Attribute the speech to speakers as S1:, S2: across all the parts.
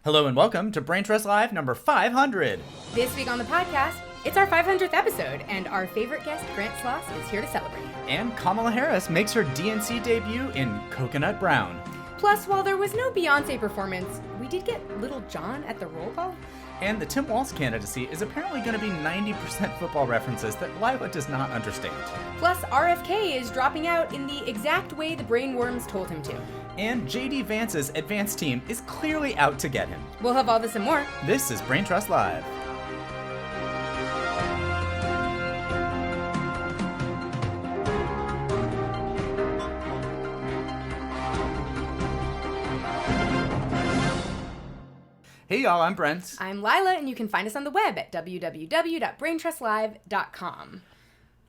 S1: Hello and welcome to Brain Trust Live number 500.
S2: This week on the podcast, it's our 500th episode, and our favorite guest, Grant Sloss, is here to celebrate.
S1: And Kamala Harris makes her DNC debut in Coconut Brown.
S2: Plus, while there was no Beyonce performance, we did get Little John at the roll call.
S1: And the Tim Walz candidacy is apparently going to be 90% football references that Lila does not understand.
S2: Plus, RFK is dropping out in the exact way the brainworms told him to.
S1: And JD Vance's advanced team is clearly out to get him.
S2: We'll have all this and more.
S1: This is Brain Trust Live. Hey y'all, I'm Brent.
S2: I'm Lila, and you can find us on the web at www.braintrustlive.com.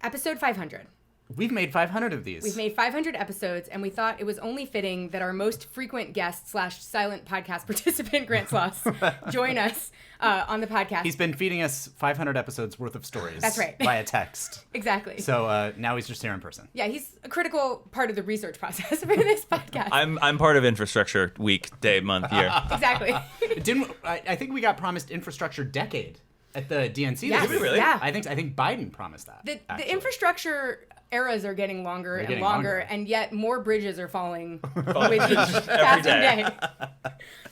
S2: Episode 500.
S1: We've made 500 of these.
S2: We've made 500 episodes, and we thought it was only fitting that our most frequent guest / silent podcast participant, Grant Sloss, join us on the podcast.
S1: He's been feeding us 500 episodes worth of stories.
S2: That's right.
S1: Via text.
S2: Exactly.
S1: So now he's just here in person.
S2: Yeah, he's a critical part of the research process for this podcast.
S3: I'm part of infrastructure week, day, month, year.
S2: Exactly.
S1: I think we got promised infrastructure decade at the DNC.
S2: Yes.
S1: Did we really?
S2: Yeah.
S1: I think Biden promised that.
S2: The infrastructure eras are getting longer and longer, and yet more bridges are falling with each passing day.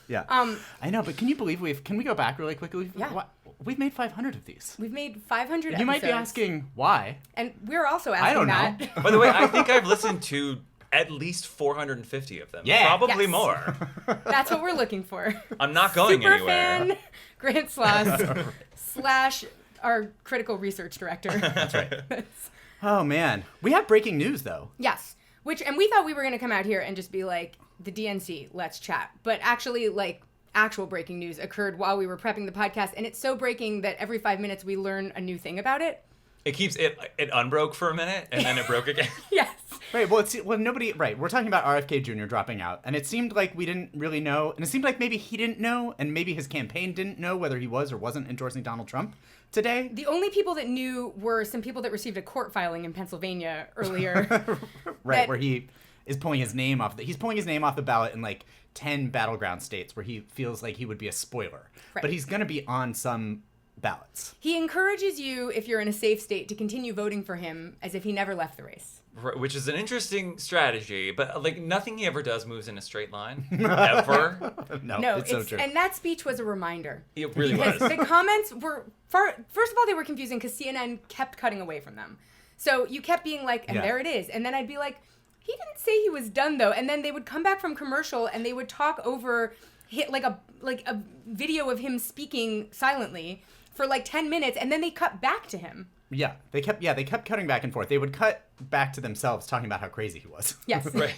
S1: Yeah. I know, but can you believe can we go back really quickly?
S2: Yeah.
S1: We've made 500 of these.
S2: We've made 500 episodes.
S1: You might be asking why.
S2: And we're also asking
S1: I don't
S2: that.
S1: know.
S3: By the way, I think I've listened to at least 450 of them.
S1: Yeah.
S3: Probably
S2: Yes.
S3: more.
S2: That's what we're looking for.
S3: I'm not going
S2: Super
S3: anywhere.
S2: fan Grant Sloss / our critical research director.
S1: That's right. Oh, man. We have breaking news, though.
S2: Yes. And we thought we were going to come out here and just be like, the DNC, let's chat. But actually, actual breaking news occurred while we were prepping the podcast. And it's so breaking that every 5 minutes we learn a new thing about it.
S3: It unbroke for a minute, and then it broke again.
S2: Yes.
S1: Right. Well, we're talking about RFK Jr. dropping out. And it seemed like we didn't really know. And it seemed like maybe he didn't know. And maybe his campaign didn't know whether he was or wasn't endorsing Donald Trump today.
S2: The only people that knew were some people that received a court filing in Pennsylvania earlier.
S1: Right, where he is pulling his name off. He's pulling his name off the ballot in 10 battleground states where he feels like he would be a spoiler.
S2: Right.
S1: But he's going to be on some ballots.
S2: He encourages you, if you're in a safe state, to continue voting for him as if he never left the race.
S3: Right, which is an interesting strategy, but nothing he ever does moves in a straight line. Ever.
S1: No, it's so true.
S2: And that speech was a reminder.
S3: It really
S2: Because
S3: was.
S2: the comments were, first of all, they were confusing because CNN kept cutting away from them. So you kept being like, and there it is. And then I'd be like, he didn't say he was done, though. And then they would come back from commercial and they would talk over a video of him speaking silently for 10 minutes, and then they cut back to him.
S1: Yeah, they kept cutting back and forth. They would cut back to themselves talking about how crazy he was.
S2: Yes.
S3: Right.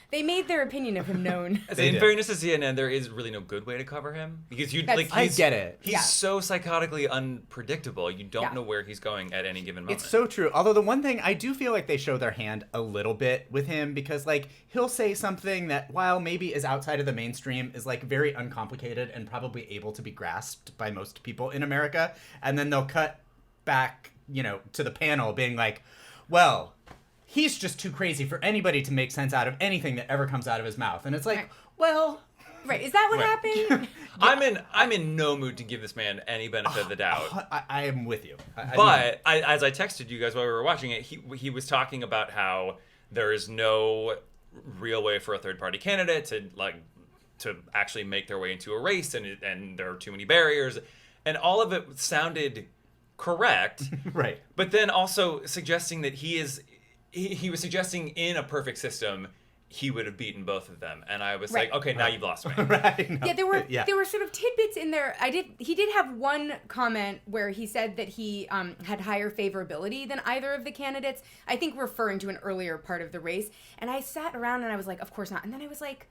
S2: They made their opinion of him known.
S3: In fairness to CNN, there is really no good way to cover him because
S1: I get it.
S3: He's so psychotically unpredictable. You don't know where he's going at any given moment.
S1: It's so true. Although the one thing I do feel like they show their hand a little bit with him because he'll say something that while maybe is outside of the mainstream is very uncomplicated and probably able to be grasped by most people in America, and then they'll cut back to the panel being like, well, he's just too crazy for anybody to make sense out of anything that ever comes out of his mouth. And it's like, well...
S2: Right, is that what happened?
S3: I'm in no mood to give this man any benefit of the doubt.
S1: I am with you.
S3: As I texted you guys while we were watching it, he was talking about how there is no real way for a third-party candidate to actually make their way into a race, and there are too many barriers. And all of it sounded correct.
S1: Right.
S3: But then also suggesting that he was suggesting in a perfect system he would have beaten both of them, and I was like, okay, now you've lost me.
S1: Right. No.
S2: Yeah, there were sort of tidbits in there. He did have one comment where he said that he had higher favorability than either of the candidates. I think referring to an earlier part of the race. And I sat around and I was like, of course not. And then I was like,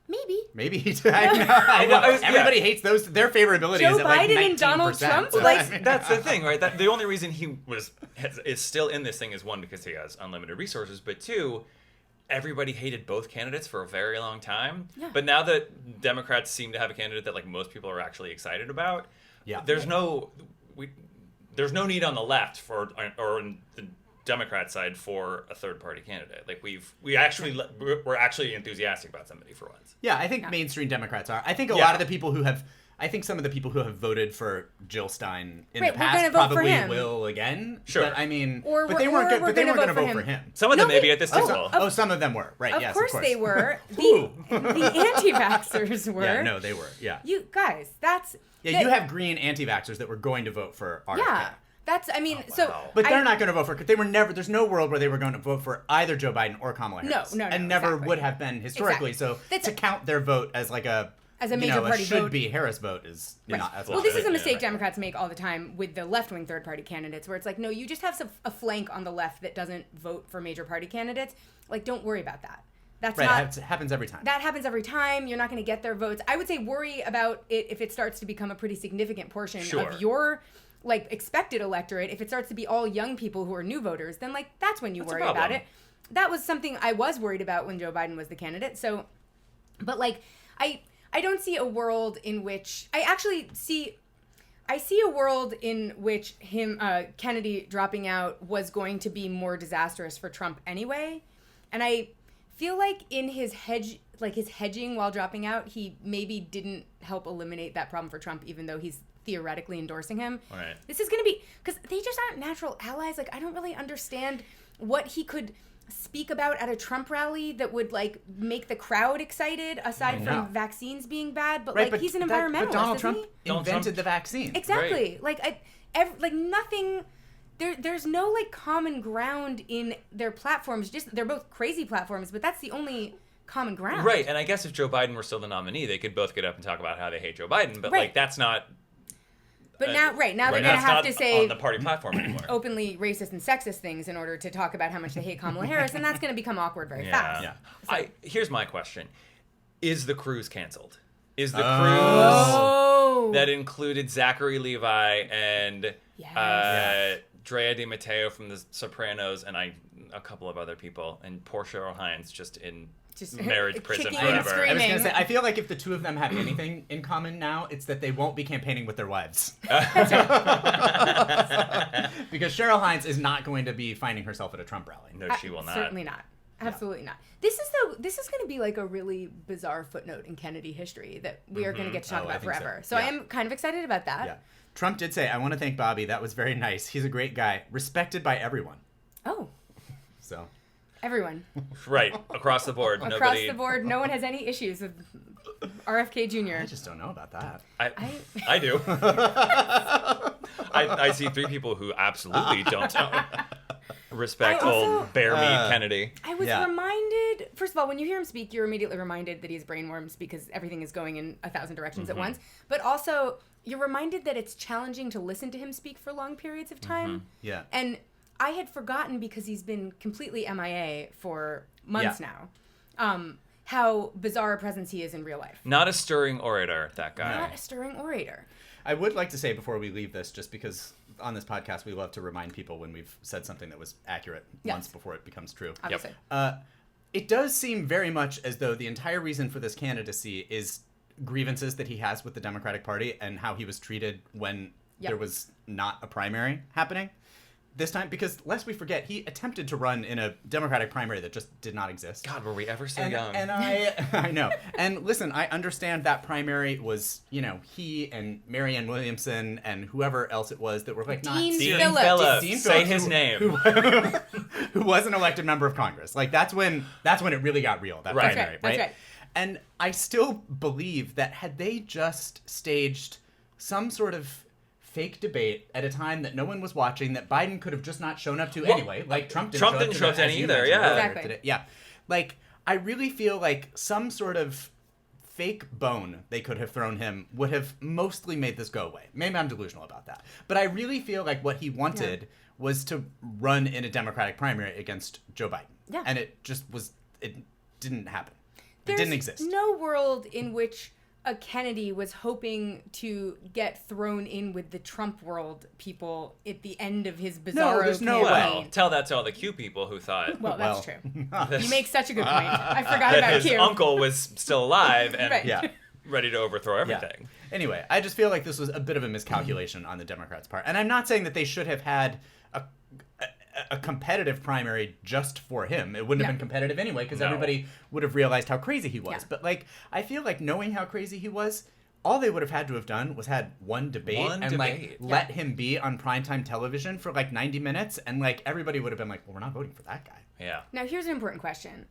S2: maybe
S1: he did. I know. Everybody hates those. Their favorability
S2: Joe
S1: is at
S2: Biden
S1: 19%.
S2: and Donald Trump.
S3: That's the thing, right? The only reason he is still in this thing is one, because he has unlimited resources, but two, everybody hated both candidates for a very long time. Yeah. But now that Democrats seem to have a candidate that most people are actually excited about, there's no need on the left or in the Democrat side for a third party candidate. Like we're actually enthusiastic about somebody for once.
S1: Yeah, I think mainstream Democrats are. I think a lot of the people who have. I think some of the people who have voted for Jill Stein in the past probably will again.
S3: Sure.
S1: But I mean,
S2: Or
S1: but they weren't going to vote for him.
S3: Some of them maybe at this table.
S1: Oh, some of them were. Right,
S2: Of course they were.
S1: Ooh.
S2: The anti-vaxxers were.
S1: Yeah, no, they were. Yeah.
S2: You guys, that's...
S1: Yeah, you have green anti-vaxxers that were going to vote for RFK.
S2: Yeah. That's, I mean, so...
S1: But they're not going to vote for... They were never... There's no world where they were going to vote for either Joe Biden or Kamala Harris.
S2: No.
S1: And never would have been historically.
S2: Exactly.
S1: So to count their vote as like a
S2: major party vote.
S1: should-be Harris vote is not...
S2: Well, this is a mistake Democrats make all the time with the left-wing third-party candidates, where it's like, no, you just have a flank on the left that doesn't vote for major party candidates. Like, don't worry about that. That's
S1: right, it happens every time.
S2: That happens every time. You're not going to get their votes. I would say worry about it if it starts to become a pretty significant portion of your like expected electorate. If it starts to be all young people who are new voters, then like that's when you worry about it. That was something I was worried about when Joe Biden was the candidate. So, but like I don't see a world in which I see a world in which Kennedy dropping out was going to be more disastrous for Trump anyway, and I feel like in his hedging while dropping out, he maybe didn't help eliminate that problem for Trump, even though he's theoretically endorsing him.
S3: Right.
S2: This is going to be, because they just aren't natural allies. Like, I don't really understand what he could speak about at a Trump rally that would, like, make the crowd excited, aside from vaccines being bad. But, like, he's an environmentalist,
S1: but Donald
S2: isn't
S1: Trump
S2: he?
S1: invented the vaccine.
S2: Exactly. Right. Like, nothing... There's no like common ground in their platforms. Just they're both crazy platforms, but that's the only common ground.
S3: Right, and I guess if Joe Biden were still the nominee, they could both get up and talk about how they hate Joe Biden. But like that's not.
S2: But now they're gonna have to say
S3: on the party platform anymore.
S2: Openly racist and sexist things in order to talk about how much they hate Kamala Harris, and that's gonna become awkward very fast.
S3: Yeah. So, here's my question: is the cruise canceled? Is the cruise that included Zachary Levi and Drea De Matteo from The Sopranos and a couple of other people, and poor Cheryl Hines just in marriage prison forever.
S1: I was going to say, I feel like if the two of them have anything in common now, it's that they won't be campaigning with their wives. Because Cheryl Hines is not going to be finding herself at a Trump rally.
S3: No, she will not.
S2: Certainly not. Absolutely not. This is going to be like a really bizarre footnote in Kennedy history that we are going to get to talk about forever. So I am kind of excited about that.
S1: Yeah. Trump did say, I want to thank Bobby. That was very nice. He's a great guy. Respected by everyone.
S2: Oh.
S1: So.
S2: Everyone.
S3: Right. Across the board.
S2: Across the board. No one has any issues with RFK Jr.
S1: I just don't know about that.
S3: I do. I see three people who absolutely don't respect old bear meat Kennedy.
S2: I was reminded, first of all, when you hear him speak, you're immediately reminded that he's brainworms because everything is going in 1,000 directions at once. But also, you're reminded that it's challenging to listen to him speak for long periods of time.
S1: Yeah.
S2: And I had forgotten, because he's been completely MIA for months now, how bizarre a presence he is in real life.
S3: Not a stirring orator, that guy.
S2: Not a stirring orator.
S1: I would like to say before we leave this, just because on this podcast we love to remind people when we've said something that was accurate once before it becomes true.
S2: Obviously.
S1: It does seem very much as though the entire reason for this candidacy is grievances that he has with the Democratic Party and how he was treated when there was not a primary happening this time. Because lest we forget, he attempted to run in a Democratic primary that just did not exist.
S3: God, were we ever so young?
S1: And I know. And listen, I understand that primary was, he and Marianne Williamson and whoever else it was that were like not...
S3: Dean Phillips. Say his name.
S1: Who was an elected member of Congress. Like, that's when it really got real, that primary, right?
S2: That's right.
S1: And I still believe that had they just staged some sort of fake debate at a time that no one was watching, that Biden could have just not shown up to anyway. Like, Trump didn't show up to any either,
S2: Exactly.
S1: Yeah. Like, I really feel like some sort of fake bone they could have thrown him would have mostly made this go away. Maybe I'm delusional about that. But I really feel like what he wanted was to run in a Democratic primary against Joe Biden.
S2: Yeah.
S1: And it didn't happen. It didn't exist.
S2: There's no world in which a Kennedy was hoping to get thrown in with the Trump world people at the end of his bizarro
S1: there's no
S2: campaign.
S3: Well, tell that to all the Q people who thought...
S2: Well, that's true. You make such a good point. I forgot about
S3: his
S2: Q.
S3: uncle was still alive and
S2: Right.
S3: ready to overthrow everything.
S1: Yeah. Anyway, I just feel like this was a bit of a miscalculation on the Democrats' part. And I'm not saying that they should have had a competitive primary just for him. It wouldn't have been competitive anyway because everybody would have realized how crazy he was.
S2: Yeah.
S1: But like, I feel like knowing how crazy he was, all they would have had to have done was had one debate like let him be on primetime television for like 90 minutes, and like everybody would have been like, well, we're not voting for that guy.
S3: Yeah.
S2: Now here's an important question.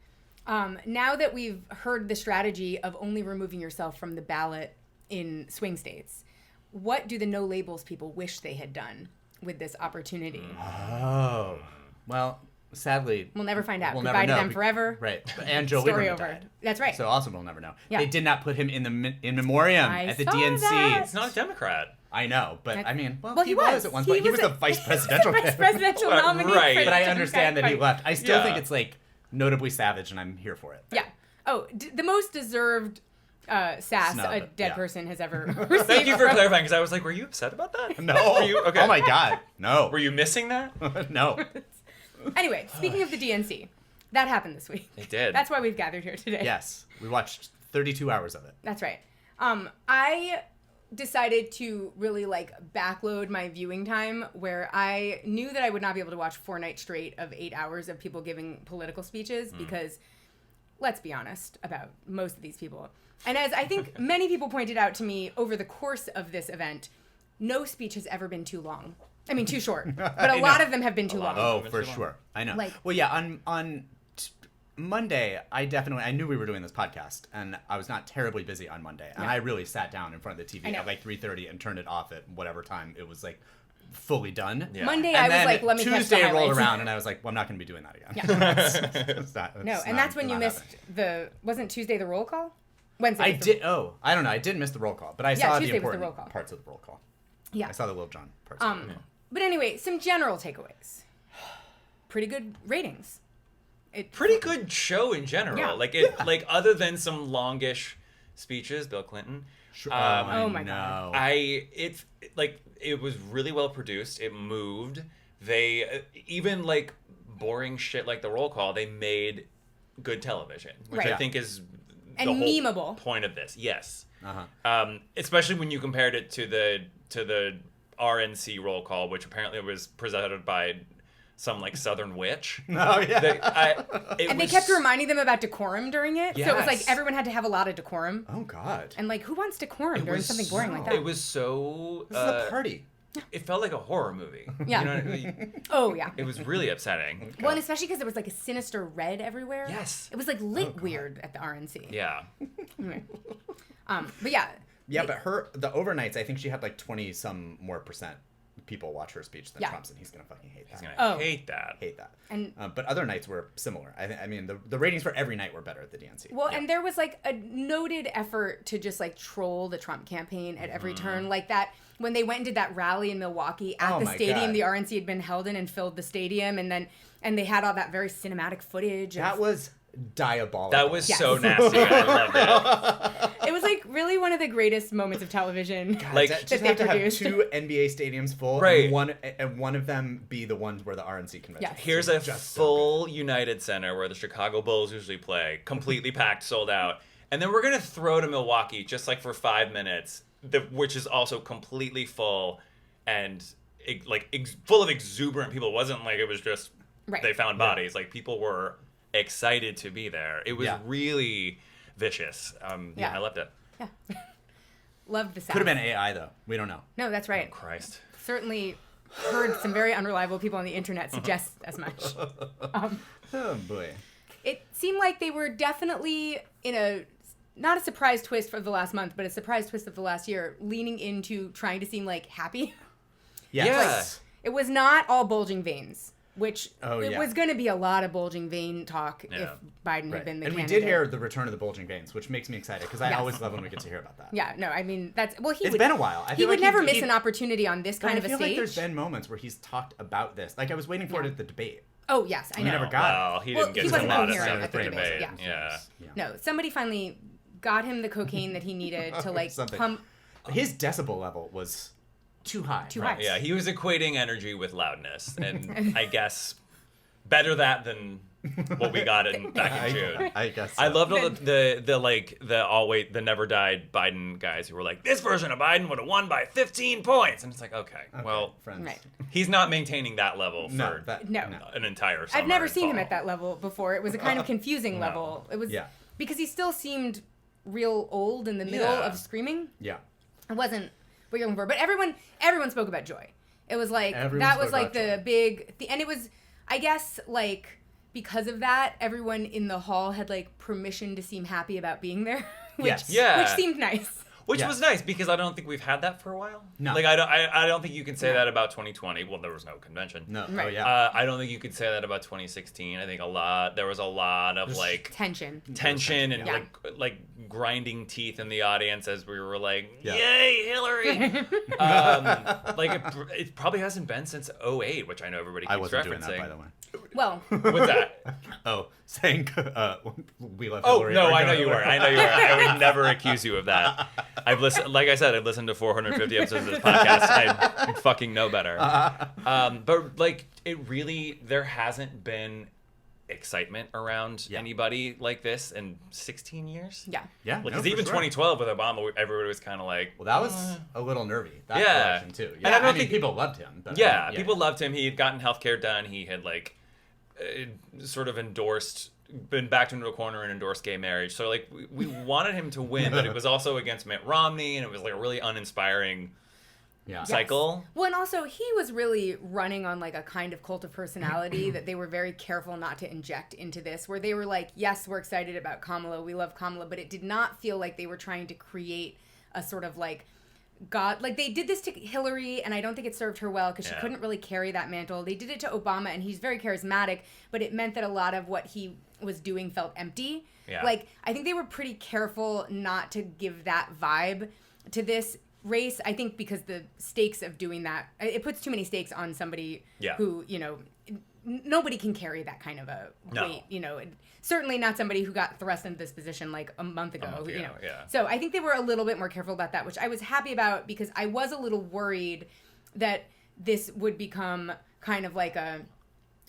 S2: Now that we've heard the strategy of only removing yourself from the ballot in swing states, what do the no labels people wish they had done with this opportunity?
S1: Oh, well, sadly,
S2: We'll never find out.
S1: we'll
S2: Goodbye
S1: never
S2: to
S1: know.
S2: them forever.
S1: Right, and Joe
S2: Story
S1: Lieberman
S2: over.
S1: died.
S2: That's right.
S1: So also we'll never know.
S2: Yeah.
S1: They did not put him in the in memoriam
S2: I
S1: at the
S2: saw
S1: DNC.
S2: that.
S3: It's not a Democrat.
S1: I know, but
S2: That's-
S1: I mean, well,
S2: Well,
S1: he was at one point. He was the vice presidential
S2: vice presidential
S3: Right.
S2: nominee.
S3: Right.
S2: for the
S1: But I
S2: Democratic
S1: understand that he
S2: Party.
S1: left. I still
S3: Yeah.
S1: think it's like notably savage, and I'm here for it.
S2: Yeah. Oh, the most deserved sass
S1: Snub,
S2: a dead
S1: yeah.
S2: person has ever received.
S3: Thank you for
S2: from-
S3: clarifying, because I was like, were you upset about that?
S1: No.
S3: Were you, okay.
S1: Oh my God. No.
S3: Were you missing that?
S1: No.
S2: Anyway, speaking of the DNC, that happened this week.
S3: It did.
S2: That's why we've gathered here today.
S1: Yes, we watched 32 hours of it.
S2: That's right. I decided to really like backload my viewing time, where I knew that I would not be able to watch 4 nights straight of 8 hours of people giving political speeches because, let's be honest about most of these people. And as I think many people pointed out to me over the course of this event, no speech has ever been too long. I mean, too short. But a lot of them have been too long.
S1: Oh, for sure. I know.
S2: Like-
S1: Well, yeah, on Monday, I knew we were doing this podcast, and I was not terribly busy on Monday. And I really sat down in front of the TV
S2: know.
S1: at like 3:30 and turned it off at whatever time it was like fully done.
S3: Yeah.
S2: Monday,
S1: And
S2: I was
S1: then
S2: like, let me catch the
S1: Tuesday rolled
S2: highlights.
S1: around, and I was like, well, I'm not going to be doing that again.
S2: Yeah.
S1: It's not-
S2: No,
S1: it's
S2: and
S1: not-
S2: that's when you
S1: not
S2: missed
S1: happening.
S2: wasn't Tuesday the roll call? Wednesday.
S1: I
S2: was the-
S1: did. Oh, I don't know. I did miss the roll call, but I
S2: Yeah,
S1: saw
S2: Tuesday
S1: the
S2: was the
S1: important
S2: roll call.
S1: parts of the roll call.
S2: Yeah.
S1: I saw the Lil Jon parts. Of it.
S2: But anyway, some general takeaways. Pretty good ratings.
S3: Pretty good show in general.
S2: Yeah.
S3: Like other than some longish speeches, Bill Clinton.
S1: Sure.
S2: oh my
S1: no.
S2: God.
S3: It was really well produced. It moved. They even like boring shit like the roll call, they made good television, which
S2: Right.
S3: I think is
S2: And
S3: the whole
S2: memeable.
S3: point of this. Yes.
S1: Uh-huh.
S3: Especially when you compared it to the RNC roll call, which apparently was presented by some like Southern witch.
S1: Oh yeah.
S2: And they kept reminding them about decorum during it. So it was like
S3: Yes.
S2: everyone had to have a lot of decorum.
S1: Oh God.
S2: And like, who wants decorum during
S3: was
S2: something boring like that?
S3: It was so.
S1: This is a party.
S3: It felt like a horror movie.
S2: Yeah.
S3: You know what I mean?
S2: Oh, yeah.
S3: It was really upsetting.
S2: Well, and especially because there was like a sinister red everywhere.
S3: Yes.
S2: It was like lit weird at the RNC.
S3: Yeah.
S2: But yeah.
S1: Yeah, but the overnights, I think she had like 20 some more percent people watch her speech than
S2: Yeah.
S1: Trump's, and he's gonna fucking hate that.
S3: He's gonna
S2: Oh.
S3: hate that.
S1: Hate that.
S2: And
S1: But other nights were similar. I mean, the ratings for every night were better at the DNC.
S2: well, and there was like a noted effort to just like troll the Trump campaign at every turn, like that when they went and did that rally in Milwaukee at
S1: Oh
S2: the
S1: my
S2: stadium
S1: God.
S2: the RNC had been held in and filled the stadium, and they had all that very cinematic footage.
S1: That was diabolical.
S3: That was
S2: Yes.
S3: so nasty. I loved it.
S2: It was like really one of the greatest moments of television.
S3: Like,
S1: just
S2: that
S1: have
S2: they
S1: to have
S2: produced.
S1: 2 NBA stadiums full,
S3: Right.
S1: and one of them be the ones where the RNC convention.
S2: Yes.
S3: Here's a
S1: Just so
S3: full United Center where the Chicago Bulls usually play, completely packed, sold out. And then we're going to throw to Milwaukee just like for 5 minutes, which is also completely full and full of exuberant people. It wasn't like it was just
S2: Right.
S3: they found bodies. Like people were excited to be there. It was
S1: Yeah.
S3: really vicious.
S2: Yeah.
S3: I loved it.
S2: Loved the sound.
S1: Could have been AI though. We don't know.
S2: No, that's right.
S3: Christ.
S2: Certainly heard some very unreliable people on the internet suggest as much.
S1: Oh boy.
S2: It seemed like they were definitely in a not a surprise twist for the last month, but a surprise twist of the last year, leaning into trying to seem like happy.
S1: Yes.
S2: It was not all bulging veins, which it
S1: yeah.
S2: was going to be a lot of bulging vein talk if
S3: Yeah.
S2: Biden had
S1: Right.
S2: been the
S1: And we
S2: candidate.
S1: did hear the return of the bulging veins, which makes me excited because I
S2: Yes.
S1: always love when we get to hear about that.
S2: Yeah, no, I mean that's
S1: It's
S2: he would,
S1: been a while. I
S2: he
S1: feel
S2: would
S1: like
S2: never
S1: he-
S2: miss an opportunity on this kind
S1: I
S2: of a
S1: feel
S2: stage.
S1: like there's been moments where he's talked about this. Like I was waiting for it at the debate.
S2: Oh yes, I
S1: We
S2: know.
S1: never got it.
S3: Well, he
S2: Well,
S3: didn't
S2: he
S3: get to a
S2: wasn't
S3: lot of
S2: coherent
S3: stuff
S2: at
S3: at
S2: the
S3: the
S2: debate,
S3: debate.
S2: yeah.
S3: Yeah.
S2: No, somebody finally got him the cocaine that he needed to like
S1: Something.
S2: pump.
S1: His decibel level was too high.
S2: Too high.
S3: Yeah, he was equating energy with loudness, and I guess better that than what we got back in June.
S1: I guess so.
S3: I loved all the never died Biden guys who were like, this version of Biden would have won by 15 points, and it's like, okay, well,
S1: friends.
S2: Right.
S3: he's not maintaining that level for
S2: No.
S3: an entire summer.
S2: I've never
S3: and
S2: seen him
S3: fall.
S2: at that level before. It was a kind of confusing level. It was because he still seemed real old in the middle of screaming.
S1: Yeah.
S2: It wasn't what you're looking for, but everyone spoke about Joy. It was like
S1: Everyone
S2: that
S1: spoke
S2: was like
S1: about
S2: the
S1: Joy.
S2: big and it was, I guess, like because of that, everyone in the hall had like permission to seem happy about being there, which seemed nice.
S3: Which was nice because I don't think we've had that for a while.
S1: No.
S3: Like I don't think you can say that about 2020. Well, there was no convention.
S1: No.
S2: Right.
S1: Oh yeah.
S3: I don't think you could say that about 2016. I think there was a lot of like
S2: Tension
S3: and
S2: Yeah.
S3: like grinding teeth in the audience as we were like,
S1: Yeah.
S3: yay, Hillary. Like it probably hasn't been since 2008, which I know everybody keeps
S1: I wasn't
S3: referencing.
S1: doing that, by the way.
S2: Well,
S3: What's that?
S1: Oh, saying we love
S3: Oh
S1: Hillary.
S3: no,
S1: or
S3: I know
S1: don't.
S3: you were. I would never accuse you of that. I've listened, like I said, I've listened to 450 episodes of this podcast. I fucking know better. But like, it really, there hasn't been excitement around anybody like this in 16 years.
S2: yeah.
S1: Yeah.
S3: Like,
S1: no,
S3: because
S1: for
S3: even
S1: sure.
S3: 2012 with Obama, everybody was kind of like,
S1: Well, that was a little nervy. That
S3: Yeah.
S1: election too.
S3: And
S1: Yeah.
S3: I don't
S1: I mean,
S3: think-
S1: people loved him. But
S3: yeah, people loved him. He had gotten healthcare done. He had like sort of been backed into a corner and endorsed gay marriage. So like we wanted him to win, but it was also against Mitt Romney, and it was like a really uninspiring cycle.
S2: Well, and also he was really running on like a kind of cult of personality that they were very careful not to inject into this, where they were like, yes, we're excited about Kamala, we love Kamala, but it did not feel like they were trying to create a sort of like like they did this to Hillary, and I don't think it served her well because she couldn't really carry that mantle. They did it to Obama, and he's very charismatic, but it meant that a lot of what he was doing felt empty.
S3: Yeah.
S2: Like, I think they were pretty careful not to give that vibe to this race. I think because the stakes of doing that, it puts too many stakes on somebody who, nobody can carry that kind of a weight, certainly not somebody who got thrust into this position like a month ago,
S3: yeah.
S2: So I think they were a little bit more careful about that, which I was happy about because I was a little worried that this would become kind of like a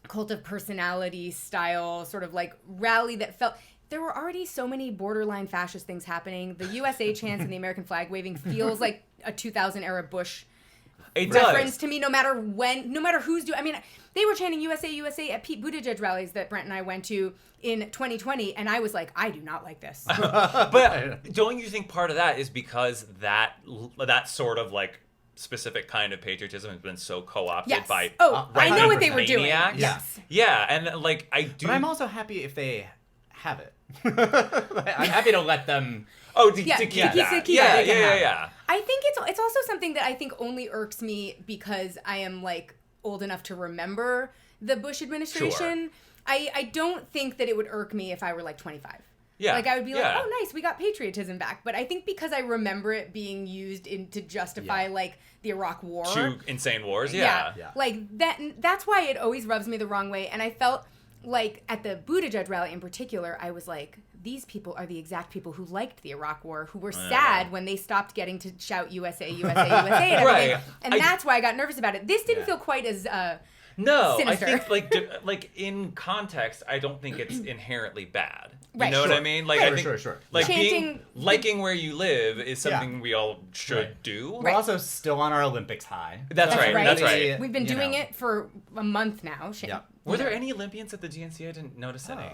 S2: cult of personality style sort of like rally that felt... There were already so many borderline fascist things happening. The USA chants and the American flag waving feels like a 2000 era Bush reference to me, no matter who's doing. I mean, they were chanting USA, USA at Pete Buttigieg rallies that Brent and I went to in 2020, and I was like, I do not like this.
S3: But don't you think part of that is because that sort of like specific kind of patriotism has been so co-opted by
S2: I know what they were doing.
S3: maniacs?
S2: Yes.
S3: Yeah, and like I do.
S1: But I'm also happy if they have it. I'm happy to let them.
S3: To keep that. Yeah.
S2: I think it's also something that I think only irks me because I am like old enough to remember the Bush administration.
S3: Sure.
S2: I don't think that it would irk me if I were like 25.
S3: Yeah.
S2: Like I would be like, oh nice, we got patriotism back. But I think because I remember it being used to justify like the Iraq War.
S3: 2 insane wars.
S2: Yeah. Like that's why it always rubs me the wrong way. And I felt like at the Buttigieg rally in particular, I was like, these people are the exact people who liked the Iraq War, who were sad when they stopped getting to shout USA, USA, USA and everything.
S3: Right.
S2: And that's why I got nervous about it. This didn't feel quite as sinister.
S3: I think like in context, I don't think it's inherently bad. You
S2: Right.
S3: know what I mean? Like I think
S1: Sure.
S3: like
S2: Chanting
S3: liking where you live is something we all should do.
S1: We're also still on our Olympics high.
S3: That's right. That's right.
S2: We've been doing it for a month now.
S1: Yeah.
S3: Were there any Olympians at the DNC? I didn't notice any.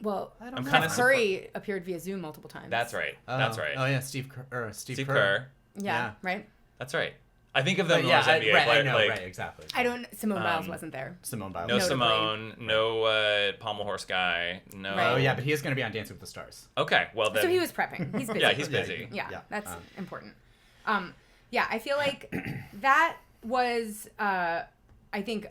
S2: Well,
S3: I'm kind of
S2: Curry appeared via Zoom multiple times.
S3: That's right. That's right.
S1: Oh yeah, Steve Kerr.
S2: Yeah. Right.
S3: That's right. I think of them
S1: But yeah,
S3: as NBA
S1: right,
S3: players.
S1: I know,
S3: like,
S1: right, exactly.
S2: Simone Biles wasn't there.
S1: Simone Biles.
S3: No
S2: Notably.
S3: Simone, no Pommel Horse guy, no.
S2: Right.
S1: Oh yeah, but he is going to be on Dancing with the Stars.
S3: Okay, well then.
S2: So he was prepping. He's busy.
S3: Yeah, he's busy.
S2: Yeah, that's important. Yeah, I feel like that was, I think,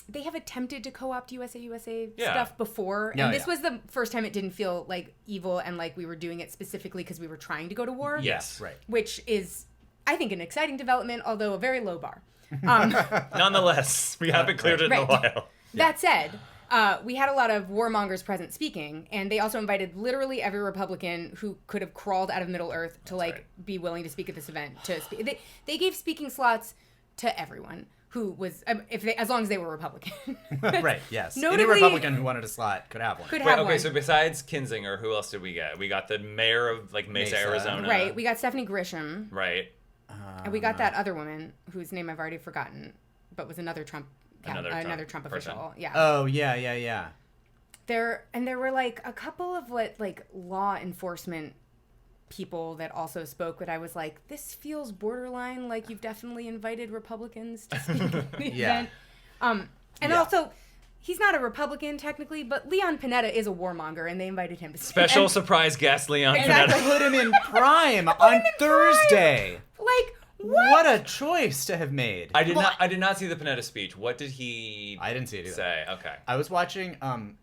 S2: they have attempted to co-opt USA stuff before, and this was the first time it didn't feel like evil and like we were doing it specifically because we were trying to go to war.
S3: Yes,
S1: right.
S2: Which is, I think, an exciting development, although a very low bar.
S3: Nonetheless, we haven't cleared it in a while.
S2: That said, we had a lot of warmongers present speaking, and they also invited literally every Republican who could have crawled out of Middle Earth to be willing to speak at this event. To speak. They gave speaking slots to everyone who was, as long as they were Republican.
S1: Right, yes.
S2: Notably,
S1: any Republican who wanted a slot could have one.
S3: Okay, so besides Kinzinger, who else did we get? We got the mayor of Mesa, Arizona.
S2: Right, we got Stephanie Grisham.
S3: Right.
S2: And we got that other woman whose name I've already forgotten, but was another Trump official. Yeah.
S1: Oh, yeah.
S2: There were like a couple of law enforcement people that also spoke, but I was like, this feels borderline like you've definitely invited Republicans to speak at the event. Also, he's not a Republican technically, but Leon Panetta is a warmonger, and they invited him to speak.
S3: Special surprise guest Leon
S1: Panetta. Put him in prime on Thursday.
S2: Like, what
S1: a choice to have made.
S3: I did not see the Panetta speech. What did he
S1: I didn't see it either.
S3: say? Okay.
S1: I was watching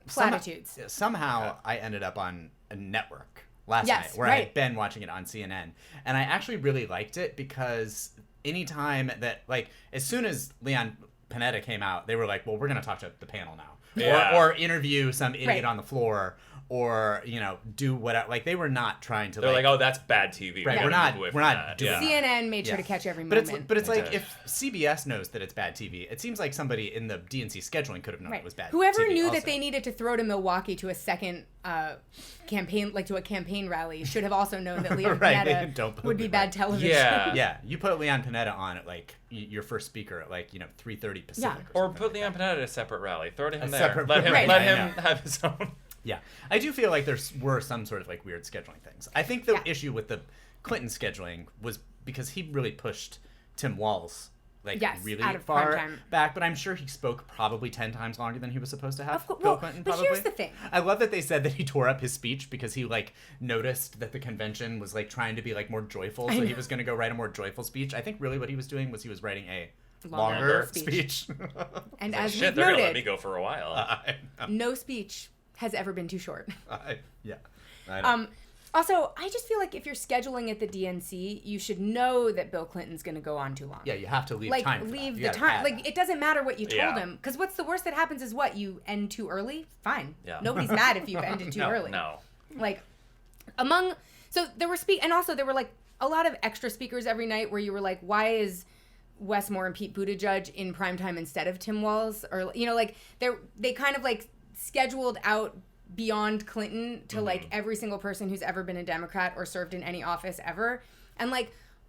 S2: Platitudes.
S1: Somehow I ended up on a network last night where I had been watching it on CNN. And I actually really liked it because anytime that, as soon as Leon Panetta came out, they were like, well, we're going to talk to the panel now.
S3: Yeah.
S1: Or interview some idiot on the floor, or, do whatever. They were not trying to,
S3: They're like, oh, that's bad TV.
S1: Right, we're not doing that.
S2: CNN made sure to catch every moment.
S1: But it's if CBS knows that it's bad TV, it seems like somebody in the DNC scheduling could have known it was bad
S2: Whoever
S1: TV
S2: knew
S1: also.
S2: that they needed to throw to Milwaukee to a second campaign, to a campaign rally, should have also known that Leon Panetta would be bad television.
S1: Yeah, you put Leon Panetta on at your first speaker at 3:30 Pacific.
S3: Or put Leon Panetta at a separate rally. Throw to him there.
S1: Separate,
S3: let him have his own.
S1: Yeah, I do feel like there were some sort of weird scheduling things. I think the issue with the Clinton scheduling was because he really pushed Tim Walz really far back, but I'm sure he spoke probably 10 times longer than he was supposed to have. Bill Clinton,
S2: but
S1: probably.
S2: Here's the thing.
S1: I love that they said that he tore up his speech because he noticed that the convention was trying to be more joyful, so he was going to go write a more joyful speech. I think really what he was doing was he was writing a longer speech.
S2: And as
S3: they're going to let me go for a while.
S2: No speech has ever been too short.
S1: I know.
S2: Also, I just feel like if you're scheduling at the DNC, you should know that Bill Clinton's going to go on too long.
S1: Yeah, you have to leave time for
S2: leave
S1: that.
S2: the time. It doesn't matter what you told him, because what's the worst that happens is what? You end too early? Fine. Yeah. Nobody's mad if you've ended too early.
S3: No.
S2: So there were and also there were a lot of extra speakers every night where you were like, why is Wes Moore and Pete Buttigieg in primetime instead of Tim Walz? Or they kind of scheduled out beyond Clinton to every single person who's ever been a Democrat or served in any office ever. And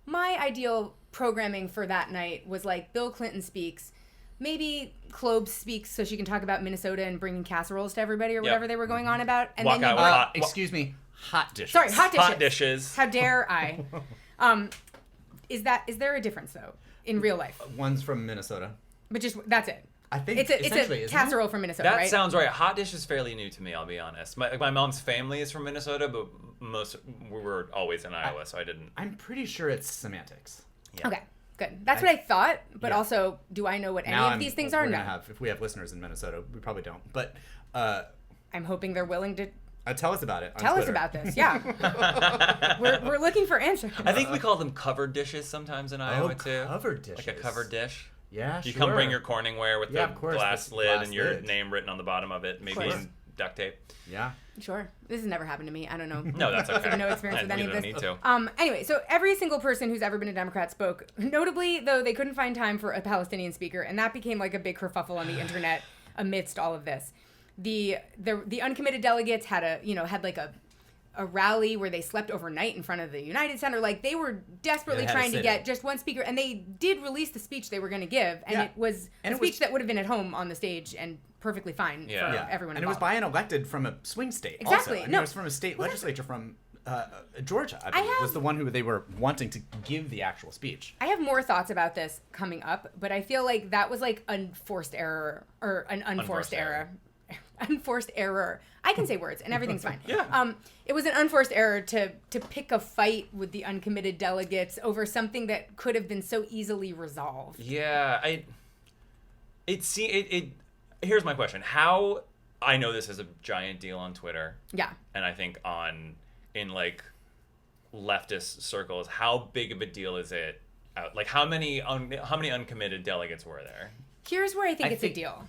S2: my ideal programming for that night was Bill Clinton speaks, maybe Klobuchar speaks so she can talk about Minnesota and bringing casseroles to everybody or whatever they were going on about. And
S3: Walk
S2: then
S3: out
S1: excuse me, hot dishes.
S2: Sorry, hot dishes.
S3: Hot dishes.
S2: How dare I? Is there a difference though in real life?
S1: One's from Minnesota.
S2: But that's it.
S1: I think
S2: it's a casserole from Minnesota,
S3: that
S2: right?
S3: sounds right. Hot dish is fairly new to me, I'll be honest. My mom's family is from Minnesota, but we were always in Iowa, so I didn't.
S1: I'm pretty sure it's semantics.
S2: Yeah. Okay, good. That's what I thought, but also, do I know what any of these things are? No.
S1: If we have listeners in Minnesota, we probably don't. But
S2: I'm hoping they're willing to
S1: tell us about it.
S2: Tell us about this. Yeah, we're looking for answers.
S3: I think we call them covered dishes sometimes in Iowa too.
S1: Covered dishes.
S3: Like a covered dish.
S1: Yeah,
S3: you come bring your Corningware with the glass lid and your
S1: lid.
S3: name written on the bottom of it, maybe in duct tape.
S1: Yeah.
S2: Sure. This has never happened to me. I don't know.
S3: No, that's okay.
S2: I have no experience with any of this.
S3: Need to.
S2: Anyway, so every single person who's ever been a Democrat spoke. Notably, though, they couldn't find time for a Palestinian speaker, and that became a big kerfuffle on the internet amidst all of this. The uncommitted delegates had a rally where they slept overnight in front of the United Center. They were desperately trying to get just one speaker, and they did release the speech they were going to give, and it was a speech that would have been at home on the stage and perfectly fine for everyone involved.
S1: And it was by an elected from a swing state.
S2: Exactly.
S1: Also. It was from a state legislature from Georgia, I believe, was the one who they were wanting to give the actual speech.
S2: I have more thoughts about this coming up, but I feel like that was unforced error or an unforced error. Unforced error. I can say words and everything's fine.
S3: Yeah.
S2: It was an unforced error to pick a fight with the uncommitted delegates over something that could have been so easily resolved.
S3: Yeah, here's my question. How, I know this is a giant deal on Twitter.
S2: Yeah.
S3: And I think in leftist circles, how big of a deal is it? How many uncommitted delegates were there?
S2: Here's where I think it's a deal.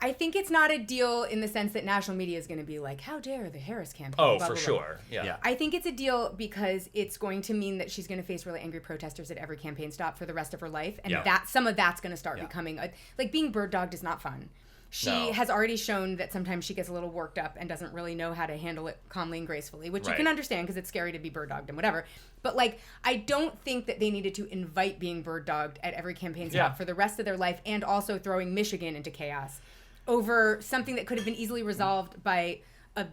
S2: I think it's not a deal in the sense that national media is going to be like, how dare the Harris campaign?
S3: Oh,
S2: blah,
S3: for
S2: blah, blah.
S3: sure. Yeah.
S2: I think it's a deal because it's going to mean that she's going to face really angry protesters at every campaign stop for the rest of her life. And that some of that's going to start becoming, like being bird dogged is not fun. She has already shown that sometimes she gets a little worked up and doesn't really know how to handle it calmly and gracefully, which you can understand because it's scary to be bird dogged and whatever. But like, I don't think that they needed to invite being bird dogged at every campaign stop for the rest of their life, and also throwing Michigan into chaos over something that could have been easily resolved by a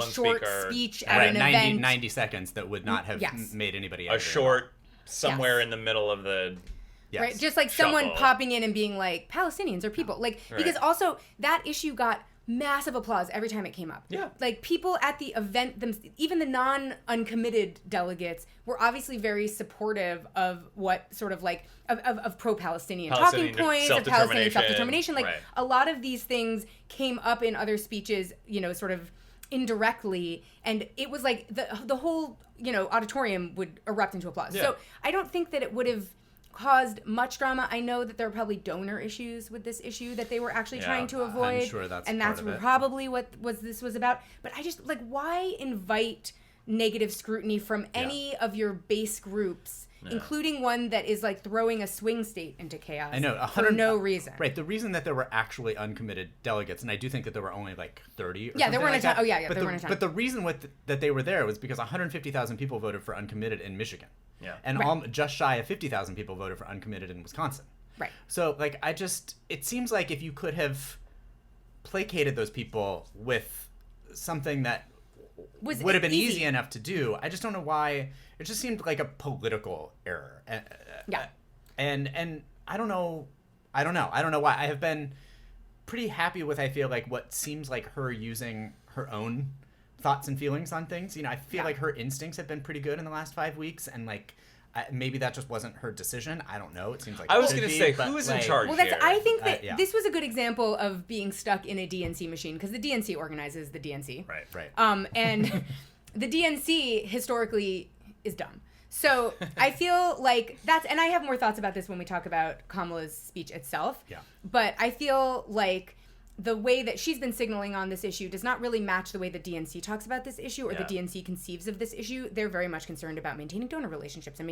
S2: short speech at an event.
S1: 90 seconds that would not have made anybody
S3: A short somewhere in the middle of the...
S1: Yes.
S2: Right, just like someone popping in and being like, Palestinians are people. Like, because also that issue got massive applause every time it came up.
S3: Yeah.
S2: Like, people at the event, even the non-uncommitted delegates, were obviously very supportive of what sort of like, of pro-Palestinian talking points, of Palestinian self-determination. Like, a lot of these things came up in other speeches, you know, sort of indirectly, and it was like the whole, you know, auditorium would erupt into applause. So I don't think that it would have caused much drama. I know that there are probably donor issues with this issue that they were actually trying to avoid.
S1: I'm sure that's
S2: and
S1: part
S2: that's
S1: of it.
S2: probably what this was about. But I just, like, why invite negative scrutiny from any of your base groups, including one that is like throwing a swing state into chaos?
S1: I know,
S2: for no reason.
S1: Right, the reason that there were actually uncommitted delegates, and I do think that there were only like 30 or
S2: there
S1: something
S2: weren't
S1: like
S2: a ton.
S1: that.
S2: Oh yeah, there weren't a ton.
S1: But the reason that they were there was because 150,000 people voted for uncommitted in Michigan.
S3: Yeah.
S1: And just shy of 50,000 people voted for uncommitted in Wisconsin.
S2: Right.
S1: So, like, it seems like if you could have placated those people with something that would have been easy enough to do, I just don't know why. It just seemed like a political error. And I don't know why. I have been pretty happy with, I feel like, what seems like her using her own thoughts and feelings on things. You know, I feel like her instincts have been pretty good in the last 5 weeks, and like maybe that just wasn't her decision. I don't know. It seems like
S3: I was going to say, who is in charge
S2: here? I think that this was a good example of being stuck in a DNC machine, because the DNC organizes the DNC.
S1: Right.
S2: And the DNC historically is dumb. So I feel like and I have more thoughts about this when we talk about Kamala's speech itself.
S1: Yeah.
S2: But I feel like the way that she's been signaling on this issue does not really match the way the DNC talks about this issue or the DNC conceives of this issue. They're very much concerned about maintaining donor relationships and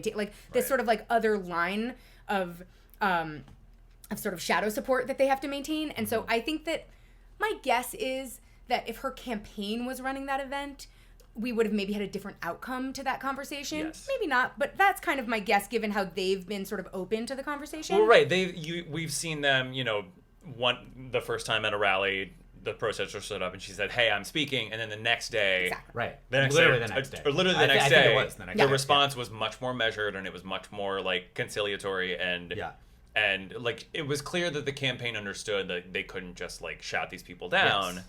S2: this sort of like other line of sort of shadow support that they have to maintain. And so I think that my guess is that if her campaign was running that event, we would have maybe had a different outcome to that conversation.
S3: Yes.
S2: Maybe not, but that's kind of my guess given how they've been sort of open to the conversation.
S3: Well, right. We've seen them, you know, the first time at a rally, the protester stood up and she said, "Hey, I'm speaking," and then the next day,
S1: literally the next day,
S3: the response was much more measured, and it was much more like conciliatory, and like it was clear that the campaign understood that they couldn't just like shout these people down,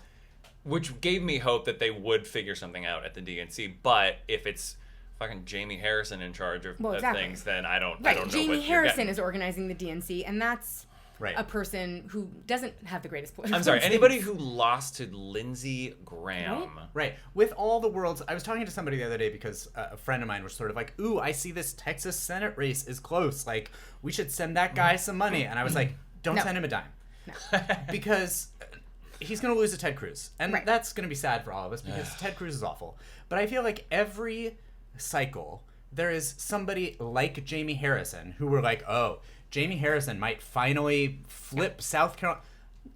S3: which gave me hope that they would figure something out at the DNC. But if it's fucking Jamie Harrison in charge of things, then I don't know.
S2: Jamie Harrison is organizing the DNC, and that's a person who doesn't have the greatest political
S3: I'm sorry, anybody who lost to Lindsey Graham.
S1: Right. With all the world's... I was talking to somebody the other day because a friend of mine was sort of like, ooh, I see this Texas Senate race is close. Like, we should send that guy some money. And I was like, don't send him a dime. No. Because he's going to lose to Ted Cruz. And that's going to be sad for all of us because Ted Cruz is awful. But I feel like every cycle, there is somebody like Jamie Harrison who were like, oh, Jamie Harrison might finally flip South Carolina.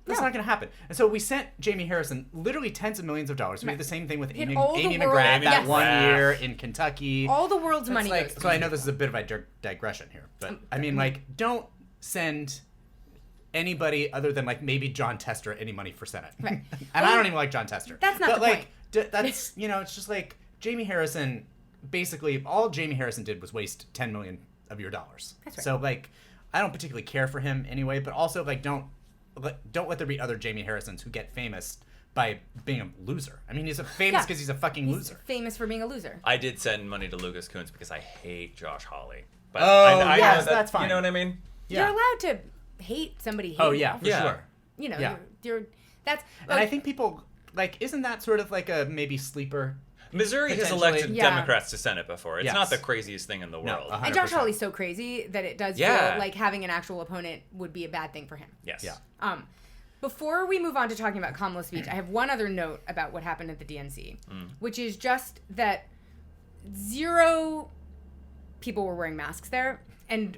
S1: That's not going to happen. And so we sent Jamie Harrison literally tens of millions of dollars. We did the same thing with Amy McGrath that one year in Kentucky.
S2: All the world's money goes.
S1: So I know this is a bit of a digression here. But I mean, like, don't send anybody other than like maybe John Tester any money for Senate. Right. And I don't even like John Tester.
S2: That's not the point.
S1: That's, you know, it's just like Jamie Harrison, basically all Jamie Harrison did was waste $10 million of your dollars.
S2: That's right.
S1: So like, I don't particularly care for him anyway, but also like don't let there be other Jamie Harrisons who get famous by being a loser. I mean, he's famous because he's a fucking loser.
S2: Famous for being a loser.
S3: I did send money to Lucas Coons because I hate Josh Hawley. But
S1: yes, that's fine.
S3: You know what I mean?
S2: Yeah. You're allowed to hate somebody.
S1: Oh yeah, for sure.
S2: You know, you're that's.
S1: And I think people like, isn't that sort of like a maybe sleeper?
S3: Missouri has elected Democrats to Senate before. It's not the craziest thing in the world.
S1: No,
S2: and Josh Hawley's so crazy that it does feel like having an actual opponent would be a bad thing for him.
S3: Yes.
S1: Yeah.
S2: Before we move on to talking about Kamala's speech, I have one other note about what happened at the DNC, which is just that 0 people were wearing masks there. And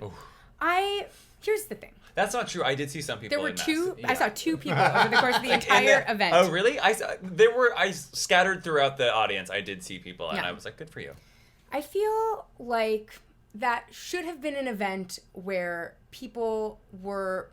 S2: here's the thing.
S3: That's not true. I did see some people.
S2: There were
S3: in masks.
S2: 2. Yeah. I saw 2 people over the course of the entire event.
S3: Oh, really? I scattered throughout the audience. I did see people, and I was like, good for you.
S2: I feel like that should have been an event where people were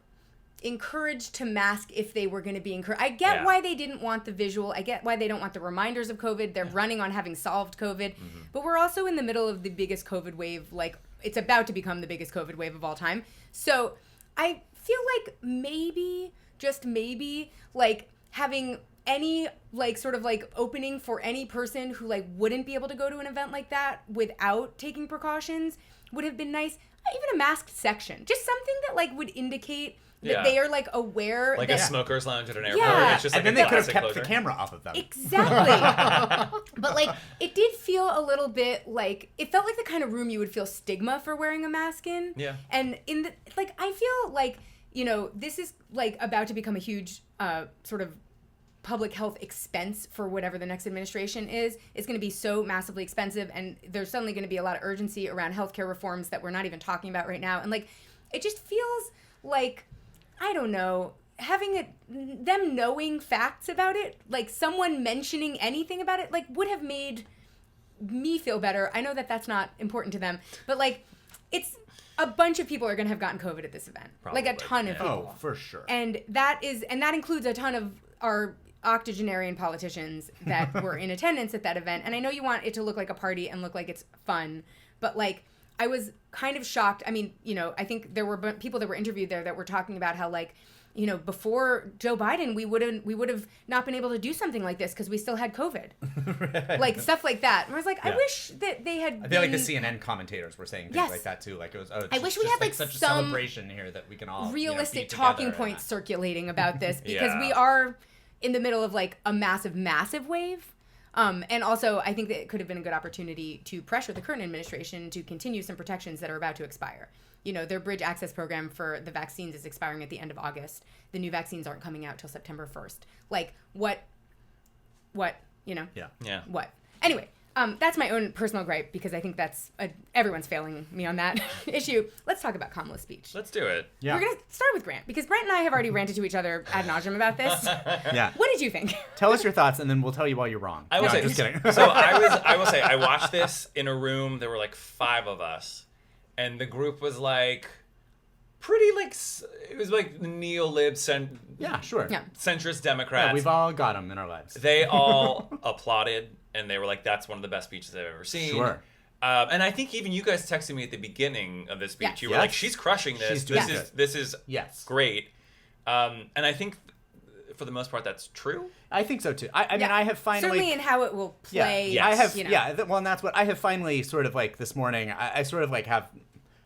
S2: encouraged to mask if they were going to be encouraged. I get why they didn't want the visual. I get why they don't want the reminders of COVID. They're running on having solved COVID. But we're also in the middle of the biggest COVID wave. Like, it's about to become the biggest COVID wave of all time. So I feel like maybe, just maybe, like, having any, like, sort of, like, opening for any person who, like, wouldn't be able to go to an event like that without taking precautions would have been nice. Even a masked section. Just something that, like, would indicate that they are, like, aware.
S3: Like
S2: that,
S3: a smoker's lounge at an airport.
S2: Yeah.
S3: It's just like
S1: and then they could have kept
S3: closure.
S1: the camera off of them.
S2: Exactly. But, like, it did feel a little bit like, it felt like the kind of room you would feel stigma for wearing a mask in.
S3: Yeah.
S2: And in the, like, I feel like, you know, this is, like, about to become a huge sort of public health expense for whatever the next administration is. It's going to be so massively expensive, and there's suddenly going to be a lot of urgency around healthcare reforms that we're not even talking about right now. And, like, it just feels like, I don't know, them knowing facts about it, like someone mentioning anything about it, like, would have made me feel better. I know that that's not important to them, but, like, it's a bunch of people are going to have gotten COVID at this event.
S3: Probably,
S2: like a ton of people.
S1: Oh, for sure.
S2: And that includes a ton of our octogenarian politicians that were in attendance at that event. And I know you want it to look like a party and look like it's fun, but, like, I was kind of shocked. I mean, you know, I think there were people that were interviewed there that were talking about how, like, you know, before Joe Biden, we would have not been able to do something like this because we still had COVID.
S1: Right.
S2: Like, stuff like that. And I was like, I wish that they had
S1: I feel like the CNN commentators were saying things like that too. Like, it was,
S2: I wish we had, like,
S1: such a
S2: some
S1: celebration here that we can all
S2: realistic
S1: be
S2: talking
S1: together
S2: points circulating about this, because
S3: Yeah.
S2: we are in the middle of, like, a massive wave. And also, I think that it could have been a good opportunity to pressure the current administration to continue some protections that are about to expire. You know, their bridge access program for the vaccines is expiring at the end of August. The new vaccines aren't coming out till September 1st. Like, what, you know?
S1: Yeah.
S2: What? Anyway, that's my own personal gripe, because I think that's everyone's failing me on that issue. Let's talk about Kamala's speech.
S3: Let's do it.
S1: Yeah.
S2: We're going to start with Grant, because Brent and I have already ranted to each other ad nauseum about this.
S1: Yeah.
S2: What did you think?
S1: Tell us your thoughts, and then we'll tell you why you're wrong.
S3: I will say,
S1: just kidding.
S3: So I will say, I watched this in a room. There were like 5 of us, and the group was like pretty, like, it was like neo-lib,
S1: yeah, sure.
S2: Yeah.
S3: centrist Democrats.
S1: Yeah, we've all got them in our lives.
S3: They all applauded, and they were like, "That's one of the best speeches I've ever seen."
S1: Sure.
S3: And I think even you guys texted me at the beginning of this speech.
S2: Yes.
S3: You were like, "She's crushing this.
S1: She's doing
S3: This is
S1: Yes.
S3: great." And I think for the most part, that's true.
S1: I think so too. I mean, I have finally
S2: Certainly in how it will play.
S3: Yes.
S1: I have,
S2: you know.
S1: well, and that's what I have finally sort of, like, this morning. I sort of, like,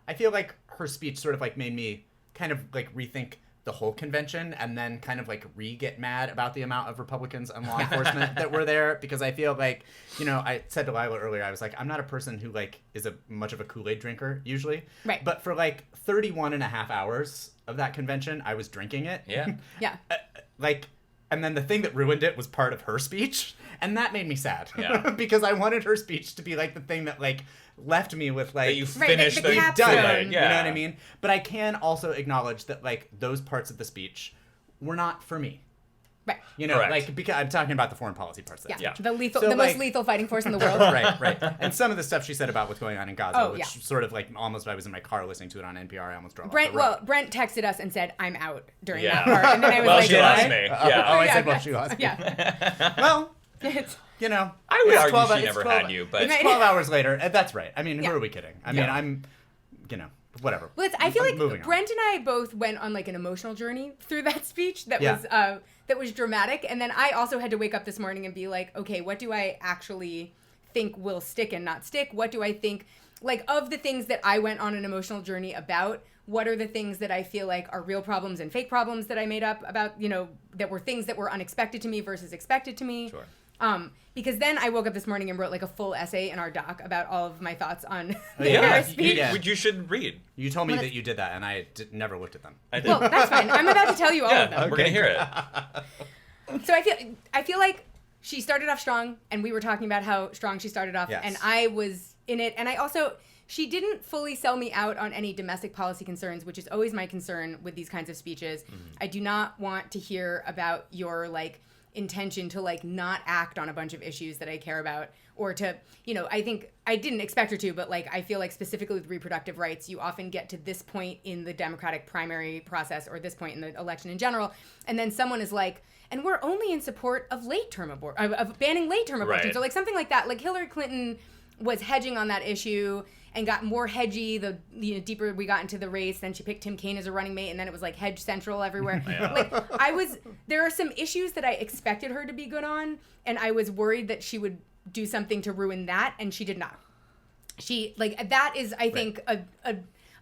S1: I feel like her speech sort of, like, made me kind of, like, rethink the whole convention, and then kind of, like, get mad about the amount of Republicans and law enforcement that were there, because I feel like, you know, I said to Lila earlier, I was like, I'm not a person who, like, is much of a Kool-Aid drinker usually.
S2: Right.
S1: But for, like, 31 and a half hours of that convention, I was drinking it.
S3: Yeah.
S2: Yeah.
S1: Like, and then the thing that ruined it was part of her speech, and that made me sad.
S3: Yeah.
S1: Because I wanted her speech to be, like, the thing that, like, left me with, like,
S3: That you
S2: Right,
S3: finish
S2: the
S3: the
S2: capstone.
S1: done
S2: Right,
S1: it.
S3: yeah.
S1: You know what I mean? But I can also acknowledge that, like, those parts of the speech were not for me.
S2: Right.
S1: You know,
S3: Correct.
S1: like, because I'm talking about the foreign policy parts of
S2: Yeah.
S1: that speech.
S3: Yeah.
S2: The
S1: So,
S2: most
S1: like-
S2: lethal fighting force in the world.
S1: Right. And some of the stuff she said about what's going on in Gaza,
S2: Oh,
S1: which
S2: yeah.
S1: sort of, like, almost I was in my car listening to it on NPR, I almost drove
S2: Brent,
S1: off the road.
S2: Brent texted us and said, "I'm out" during
S3: Yeah.
S2: that part, and then I was
S3: Well,
S2: like,
S3: she lost
S1: I?
S3: me.
S1: Oh,
S3: Yeah.
S1: I
S2: Yeah.
S1: said, well, she lost.
S2: Yeah.
S1: Well,
S2: It's-
S1: you know,
S3: I would
S1: it's
S3: argue
S1: 12
S3: she
S1: it's
S3: never
S1: 12
S3: had you, but
S1: it's 12 hours later, and that's right. I mean,
S2: Yeah.
S1: who are we kidding? I mean,
S3: Yeah.
S1: I'm, you know, whatever.
S2: Well, I feel like
S1: Moving on.
S2: Brent and I both went on, like, an emotional journey through that speech that
S1: Yeah.
S2: was dramatic, and then I also had to wake up this morning and be like, okay, what do I actually think will stick and not stick? What do I think, like, of the things that I went on an emotional journey about, what are the things that I feel like are real problems and fake problems that I made up about, you know, that were things that were unexpected to me versus expected to me?
S3: Sure.
S2: Because then I woke up this morning and wrote like a full essay in our doc about all of my thoughts on the
S1: yeah.
S2: Harris speech.
S3: You should read.
S1: You told me that you did that, and I never looked at them.
S3: I did.
S2: Well, that's fine. I'm about to tell you all of them.
S3: We're gonna hear it.
S2: So I feel like she started off strong, and we were talking about how strong she started off,
S1: Yes.
S2: and I was in it. And I also, she didn't fully sell me out on any domestic policy concerns, which is always my concern with these kinds of speeches. Mm-hmm. I do not want to hear about your like intention to like not act on a bunch of issues that I care about, or to, I think I didn't expect her to, but like I feel like specifically with reproductive rights, you often get to this point in the Democratic primary process or this point in the election in general, and then someone is like, and we're only in support of of banning late-term abortion.
S3: Right.
S2: So like something like that. Like Hillary Clinton was hedging on that issue and got more hedgy the deeper we got into the race. Then she picked Tim Kaine as a running mate, and then it was like hedge central everywhere.
S3: Yeah.
S2: Like there are some issues that I expected her to be good on, and I was worried that she would do something to ruin that, and she did not. She that is I think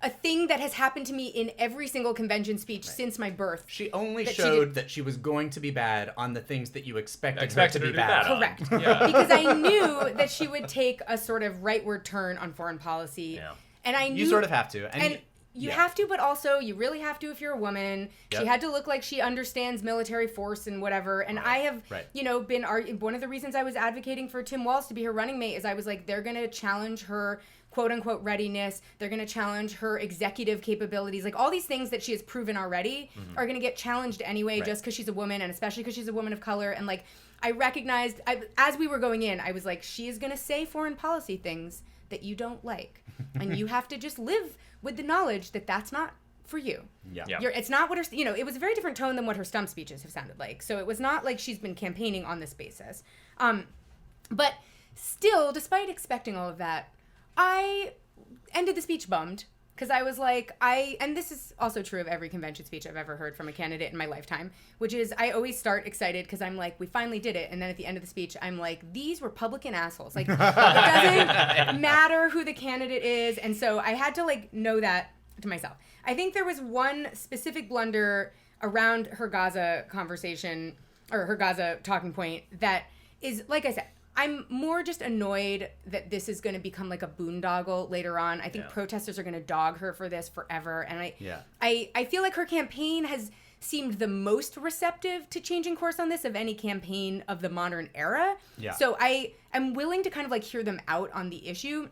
S2: a thing that has happened to me in every single convention speech since my birth.
S1: She only showed that she was going to be bad on the things that you expected her to be bad
S3: on.
S2: Correct.
S3: Yeah.
S2: Because I knew that she would take a sort of rightward turn on foreign policy.
S3: Yeah.
S2: And I knew...
S1: You sort of have to.
S2: And you have to, but also you really have to if you're a woman.
S1: Yep.
S2: She had to look like she understands military force and whatever. And I have, been... One of the reasons I was advocating for Tim Walz to be her running mate is I was like, they're going to challenge her quote-unquote readiness. They're going to challenge her executive capabilities. Like, all these things that she has proven already are going to get challenged anyway just because she's a woman, and especially because she's a woman of color. And, like, I recognized, as we were going in, I was like, she is going to say foreign policy things that you don't like. And you have to just live with the knowledge that that's not for you.
S1: Yeah.
S2: It's not what her, it was a very different tone than what her stump speeches have sounded like. So it was not like she's been campaigning on this basis. But still, despite expecting all of that, I ended the speech bummed because I was like, and this is also true of every convention speech I've ever heard from a candidate in my lifetime, which is I always start excited because I'm like, we finally did it. And then at the end of the speech, I'm like, these Republican assholes. Like, it doesn't matter who the candidate is. And so I had to like know that to myself. I think there was one specific blunder around her Gaza conversation or her Gaza talking point that is, like I said, I'm more just annoyed that this is going to become like a boondoggle later on. I think protesters are going to dog her for this forever. And I feel like her campaign has seemed the most receptive to changing course on this of any campaign of the modern era. Yeah. So I am willing to kind of like hear them out on the issue.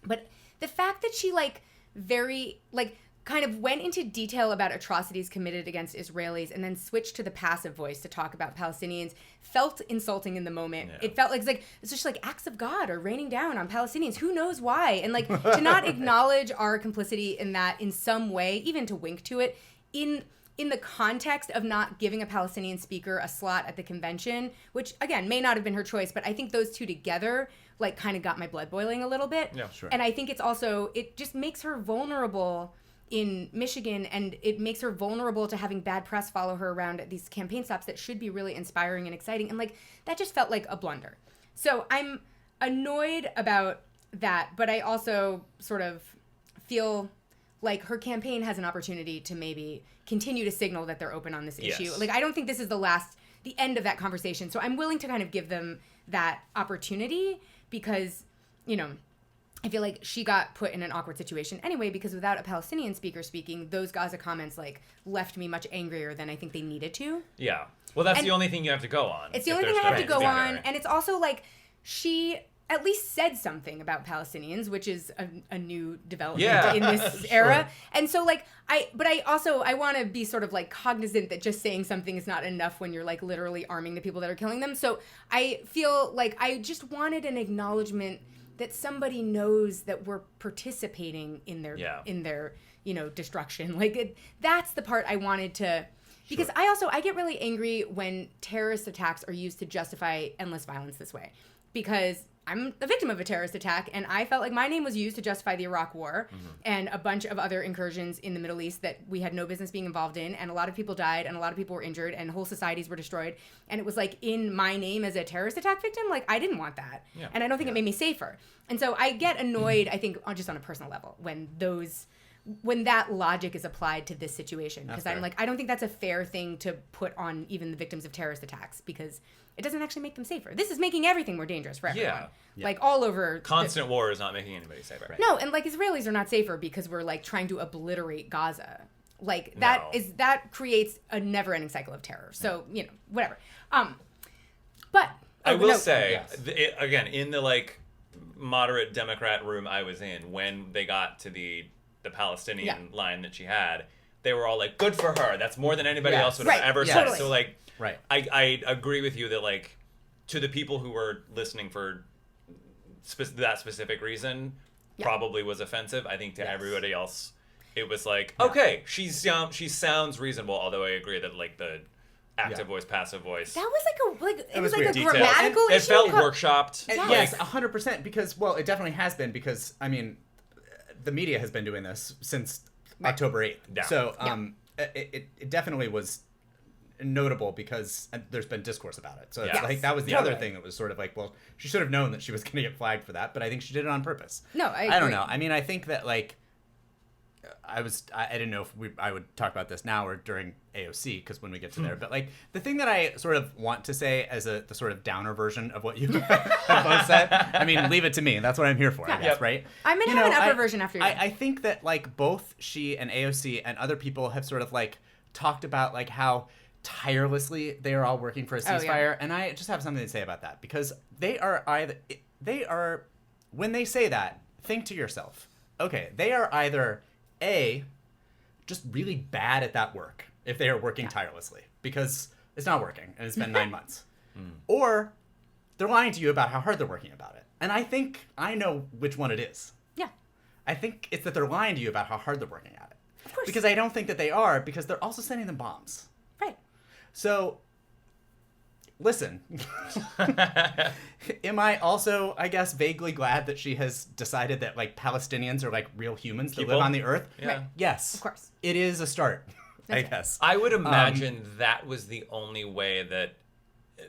S2: But the fact that she like very like kind of went into detail about atrocities committed against Israelis and then switched to the passive voice to talk about Palestinians felt insulting in the moment. Yeah. It felt like it's just like acts of God are raining down on Palestinians. Who knows why? And like to not acknowledge our complicity in that in some way, even to wink to it in the context of not giving a Palestinian speaker a slot at the convention, which again may not have been her choice, but I think those two together like kind of got my blood boiling a little bit.
S1: Yeah, sure.
S2: And I think it just makes her vulnerable in Michigan, and it makes her vulnerable to having bad press follow her around at these campaign stops that should be really inspiring and exciting. And like that just felt like a blunder. So I'm annoyed about that, but I also sort of feel like her campaign has an opportunity to maybe continue to signal that they're open on this issue. Like I don't think this is the end of that conversation. So I'm willing to kind of give them that opportunity because, I feel like she got put in an awkward situation anyway because without a Palestinian speaker speaking, those Gaza comments like left me much angrier than I think they needed to.
S3: Yeah. Well, that's the only thing you have to go on.
S2: It's the only thing I have to go on. And it's also like she at least said something about Palestinians, which is a new development in this era. And so like I want to be sort of like cognizant that just saying something is not enough when you're like literally arming the people that are killing them. So I feel like I just wanted an acknowledgement that somebody knows that we're participating in their destruction. Like that's the part I wanted to, because I get really angry when terrorist attacks are used to justify endless violence this way, because I'm a victim of a terrorist attack, and I felt like my name was used to justify the Iraq War and a bunch of other incursions in the Middle East that we had no business being involved in, and a lot of people died, and a lot of people were injured, and whole societies were destroyed, and it was like in my name as a terrorist attack victim, like I didn't want that, and I don't think it made me safer. And so I get annoyed, I think, just on a personal level, when that logic is applied to this situation, because I'm like, I don't think that's a fair thing to put on even the victims of terrorist attacks, because It doesn't actually make them safer. This is making everything more dangerous for everyone.
S3: Yeah.
S2: Like all over.
S3: Constant war is not making anybody safer.
S1: Right.
S2: No, and like Israelis are not safer because we're like trying to obliterate Gaza. Like that creates a never-ending cycle of terror. So, whatever. But
S3: I will say,
S1: yes.
S3: Again, in the like moderate Democrat room I was in, when they got to the Palestinian line that she had, they were all like, good for her. That's more than anybody else would have ever said.
S2: Totally.
S3: So like,
S1: Right.
S3: I agree with you that like, to the people who were listening for that specific reason, probably was offensive. I think to everybody else, it was like, okay, she sounds reasonable. Although I agree that like the active voice, passive voice.
S2: that was it was like
S1: weird.
S2: a grammatical
S3: It
S2: issue.
S3: felt workshopped.
S1: Yes, 100%. Because, well, it definitely has been because, I mean, the media has been doing this since October 8th.
S3: Yeah.
S1: So it definitely was notable because there's been discourse about it. So it's like that was the other thing that was sort of like, well, she should have known that she was going to get flagged for that, but I think she did it on purpose.
S2: No, I
S1: don't
S2: agree.
S1: know. I mean, I think that like I didn't know if I would talk about this now or during AOC because when we get to there, but like the thing that I sort of want to say as the sort of downer version of what you have both said, I mean, leave it to me. That's what I'm here for, I guess, right?
S2: I'm gonna have an upper version after you.
S1: I think that like both she and AOC and other people have sort of like talked about like how tirelessly they are all working for a ceasefire, and I just have something to say about that because they are when they say that, think to yourself, okay, they are either A, just really bad at that work if they are working tirelessly because it's not working and it's been 9 months. Or they're lying to you about how hard they're working about it. And I think I know which one it is.
S2: Yeah.
S1: I think it's that they're lying to you about how hard they're working at it.
S2: Of course.
S1: Because I don't think that they are because they're also sending them bombs.
S2: Right.
S1: So, listen. Am I also, I guess, vaguely glad that she has decided that, like, Palestinians are, like, real humans that live on the earth?
S3: Yeah.
S2: Right.
S1: Yes.
S2: Of course.
S1: It is a start, I guess.
S3: I would imagine that was the only way that